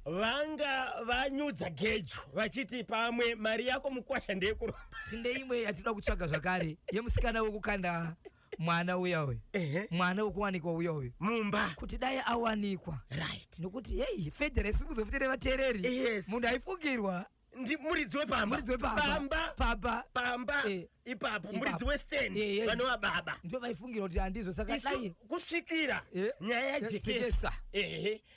vanga vanyudza gejo vachiti pamwe mari yako mukwasha ndeyekuromba. Tinde imwe yatinoda kutsvaga zvakare yemusikana wekukanda mwana uya mwana wekuwanikwa uya mumba kuti dai awanikwa. Right. Nokuti hei fedhere simuzofutere vateereri munhu aifungirwa muridzi wepamba ipapo muridzi westand vanova baba ndio vaifungira kuti handizo saka dai kusvikira nyaya yajekesa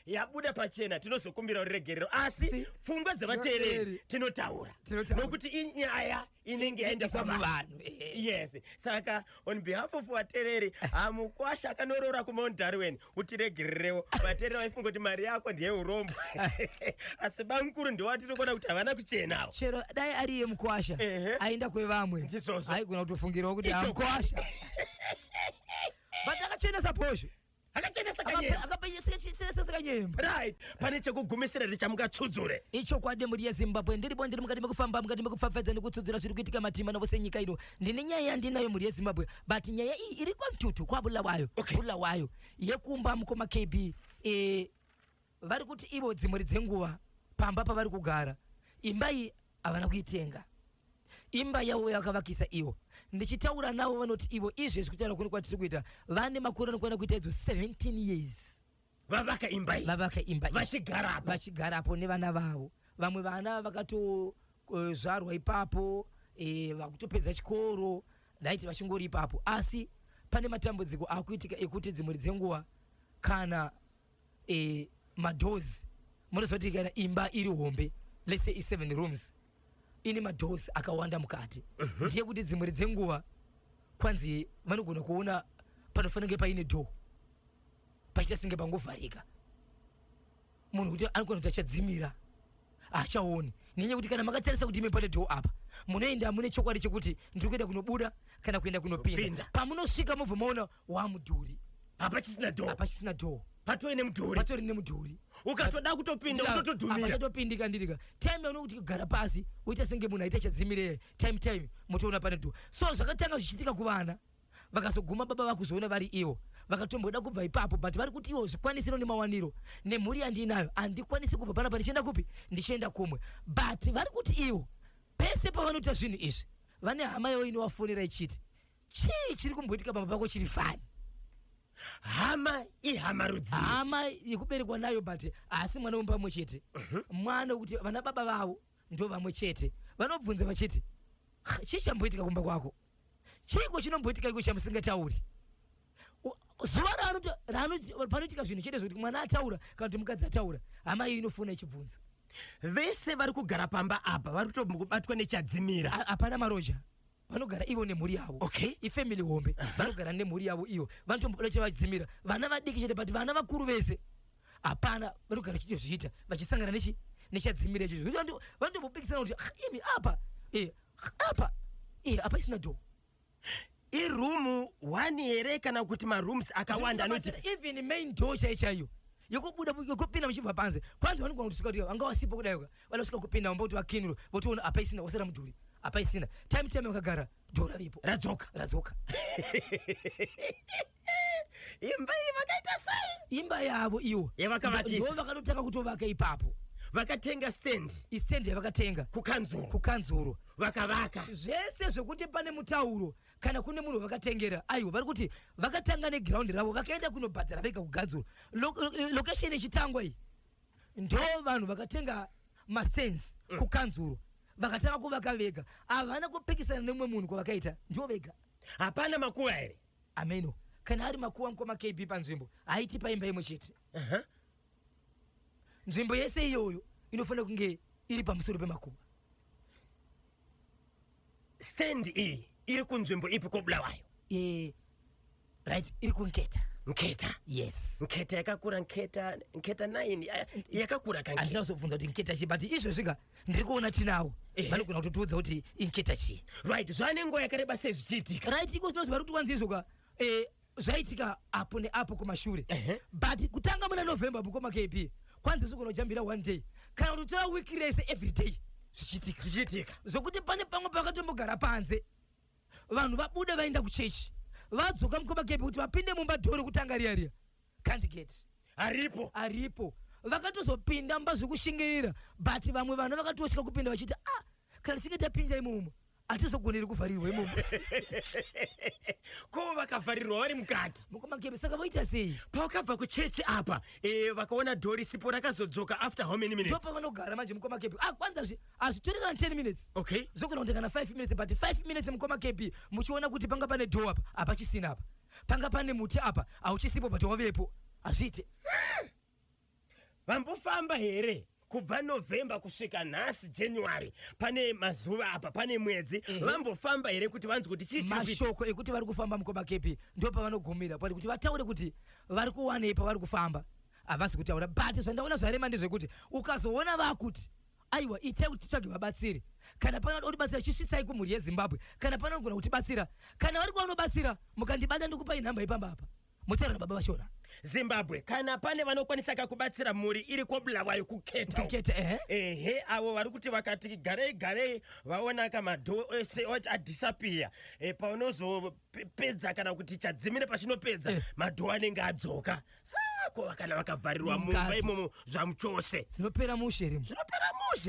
yabuda pachena tinozokumbira uregerero asi pfungwa dzavateereri tinotaura nokuti inyaya inenge yaenda pavanhu. Yes. Saka on behalf of vateereri mukwasha akanorora kuMount Darwen utiregererewo vateereri vaifunga kuti mari yako ndeyeurombwe asi bamukuru ndowatiri kuti havana kuchenawo chero dai ari yemukwasha aenda kwevamwe haigona kutofungirawo kuti mukwasha but akachenesa posho akapesesa kanyemba. Right. Pane chekugumisira richamukatsudzure icho kwade muri yeZimbabwe ndiripo ndiri mukati mekufamba mukati mekufafadza nekutsudzura zviri kuitika matima navose nyika ino ndine nyaya yandinayo muri yeZimbabwe but nyaya iyi iri kwamtutu kwabulawayo yekumba mukoma KB vari kuti ivo dzimwe dzenguva pamba pavari kugara imba iyi havana kuitenga imba yavo yakavakisa ivo ndichitaura navo vanoti ivo izvezvi kutaura kuni kwatiri kuita vane makore anokwenda kuita idzo 17 years vavaka imba iyi vachigarapo nevana vavo vamwe vana vakatozvarwa ipapo vakutopedza chikoro daiti vachingori ipapo asi pane matambudziko akuitika ekuti dzimwe dzenguva kana madhozi munozoti kana imba iri hombe let's say 7 rooms ine madhozi akawanda mukati ndiye kuti dzimwe dzenguva kwanzi vanogona kuona panofanira paine door pachita senge pangovharika munhu kuti anogona kuti achadzimira achaoni nenyaya kuti kana makatarisa kuti ime pane door apa munoenda mune chokwadi chekuti ndiri kuenda kunobuda kana kuenda kunopinda pamunosvika mubva maona wamudhuri hapachisina door patoine mudhuri patori nemudhuri ukatoda kutopinda utotodhumira akatopindika ndika time yaone kuti kugara pasi uita senge munhu aita chadzimire time mutoona pane dhuri. So zvakatanga zvichiitika kuvana vakazoguma baba vakuzoona vari ivo vakatomboda kubva ipapo but vari kuti ivo zvikwanisiro nemawaniro nemhuri yandinayo handikwanisi kubva panapa ndichienda kupi ndichienda kumwe but vari kuti ivo pese pavanoita zvinhu izvi vane hama yavo inovafonera ichiti chii chiri kumboitika pamba pako chiri fani. hama ihama rudzii hama yekuberekwa nayo but asi mwana womba pamwe chete mwana wekuti vana baba vavo ndo vamwe chete vanobvunza vachiti chii chamboitika kumba kwako chiko chinomboitika iko chamusingatauri zuva panoitika zvinhu chete zvokuti mwana ataura kana kuti mukadzi ataura hama iyi inofona ichibvunza vese vari kugara pamba apa vari kutobatwa nechadzimira hapana maroja vanogara ivo nemhuri yavo okay ifamily hombe vanogara nemhuri yavo ivo vanotomboda chevachadzimira vana vadiki chete but vana vakuru vese hapana vanogara chichozviita vachisangana nechadzimira ichocho vanotombopikisana kuti imi apa apa isina dhoo irumu 1 here kana kuti marooms akawanda anoti even main door chaiyo yokubuda yokupinda muchibva panze kwanza vanogona kutisika kuti vanga wasipo kudayoka vanosvika kupinda vamba kuti vakinuro votiona apa isina wasara mudhuri apa isina time vakagara dhoo ravipo radzoka imba iyi vakaita sei imba yavo iwo yavakavakisa vakatotanga kutovaka ipapo vakatenga stand yavakatenga kukanzuro vakavaka zvese zvekuti pane mutauro kana kune munhu vakatengera aiwa vari kuti vakatanga neground ravo vakaenda kunobhadhara vega kuganzuro location ichitangwa iyi ndo vanhu vakatenga masense kukanzuro vakatanga kuvaka vega havana kupikisana nemumwe munhu kwavakaita ndivo vega hapana makuva here ameno kana ari makuva mukoma kb panzvimbo haiti paimba imwe chete nzvimbo yese iyoyo inofanira kunge iri pamusoro pemakuva stand iyi iri kunzvimbo ipi kobulawayo right iri kunketa yes nketa yakakura nketa 9 yakakura kangi andinazobvunza kuti nketa chii but izvozvika ndiri kuona tinawo vanogona kutotiudza kuti inketa chii right zvane nguva yakareba sei zvichiitika right iko zvinozvi vari kuti wanzizoka zvaitika apo neapo kumashure but kutanga muna november mukoma kp kwanza zogona kujambira 1 day kana kuti tora wiki rese every day zvichiitika zvokuti pane pamwe pakatombogara panze vanhu vabuda vaenda kuchechi vadzoka mukoma kepi kuti vapinde mumba dhori kutanga riya can't get aripo vakatozopinda mba zvekushingirira but vamwe vanhu vakatosvika kupinda vachiti kana tichinge tapinda imomo hatizogoneri kuvharirwa imomo ko vakavharirwa vari mukati mukoma kepi saka voita sei paukabva kuchechi apa vakaona dhori sipo rakazodzoka after how many minutes ndopa vanogara manje mukoma kepi kwanza hazvitori kana 10 minutes okay zogona kuti kana 5 minutes but 5 minutes mukoma kepi muchiona kuti panga pane dhoo apa hapachisina apa panga pane muti apa hauchisipo but wavepo hazviite vambofamba here kubva november kusvika nhasi january pane mazuva apa pane mwedzi vambofamba here kuti vanzi kuti chii mashoko ekuti vari kufamba mukoma kepi ndo pavanogumira pati kuti vataure kuti vari kuwanei pavari kufamba havasi kutaura but zvandaona zvarema ndezvekuti ukazoona vakuti aiwa itai kuti titsvage vabatsiri kana pana vanoda kutibatsira chisvitsai kumhuri yezimbabwe kana pana vanogona kutibatsira kana vari kuvanobetsira mukandibata ndikupai nhamba ipamba apa mutaura baba vashona zimbabwe kana pane vanokwanisa kakubatsira mhuri iri kobulawayo kuketa avo vari kuti vakati garei vaona kamadhoo ese oti adhisapiya paunozopedza kana kuti chadzimire pachinopedza madhoo anenge adzoka ko kana vakavharirwa mumba imomo zvamuchose zvinopera mushe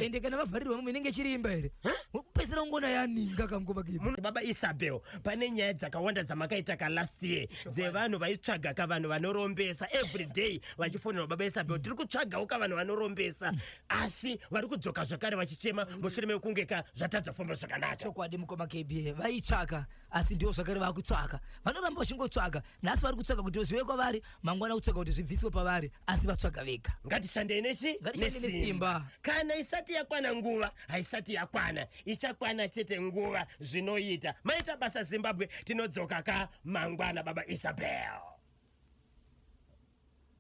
ende kana vavharirwa mumwe inenge chiri imba here kupedzera ungona yaninga kamukoma kepi baba Isabel pane nyaya dzakawanda dzamakaita kalast year dzevanhu vaitsvaga kavanhu vanorombesa every day vachifonera baba Isabel tiri kutsvagawo kavanhu vanorombesa asi vari kudzoka zvakare vachichema mushure mekunge zvatadza famba zvakanaka chokwadi mukoma kepi vaitsvaka asi ndiwo zvakare vakutsvaka vanoramba vachingotsvaka nhasi vari kutsvaka kuti zive kwavari mangwana kutsvaka kuti zvibviswe pavari asi vatsvaga vega ngatishandei nesimba kana isati yakwana nguva haisati yakwana ichakwana chete nguva zvinoita maita basa Zimbabwe tinodzoka kamangwana baba Isabel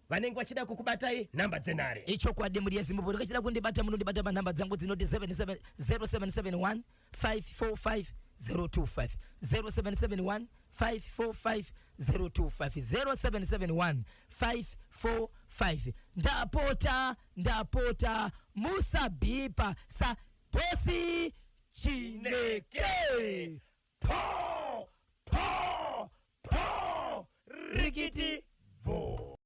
vanenge vachida kukubatai nhamba dzenhare ichokwadi mhuri yezimbabwe ndikachida kundibata munondibata panhamba dzangu dzinoti 0771 545 025 0771 545 025 0771 545 5 ndapota musabipa sa bosi Chineke po rikiti vo.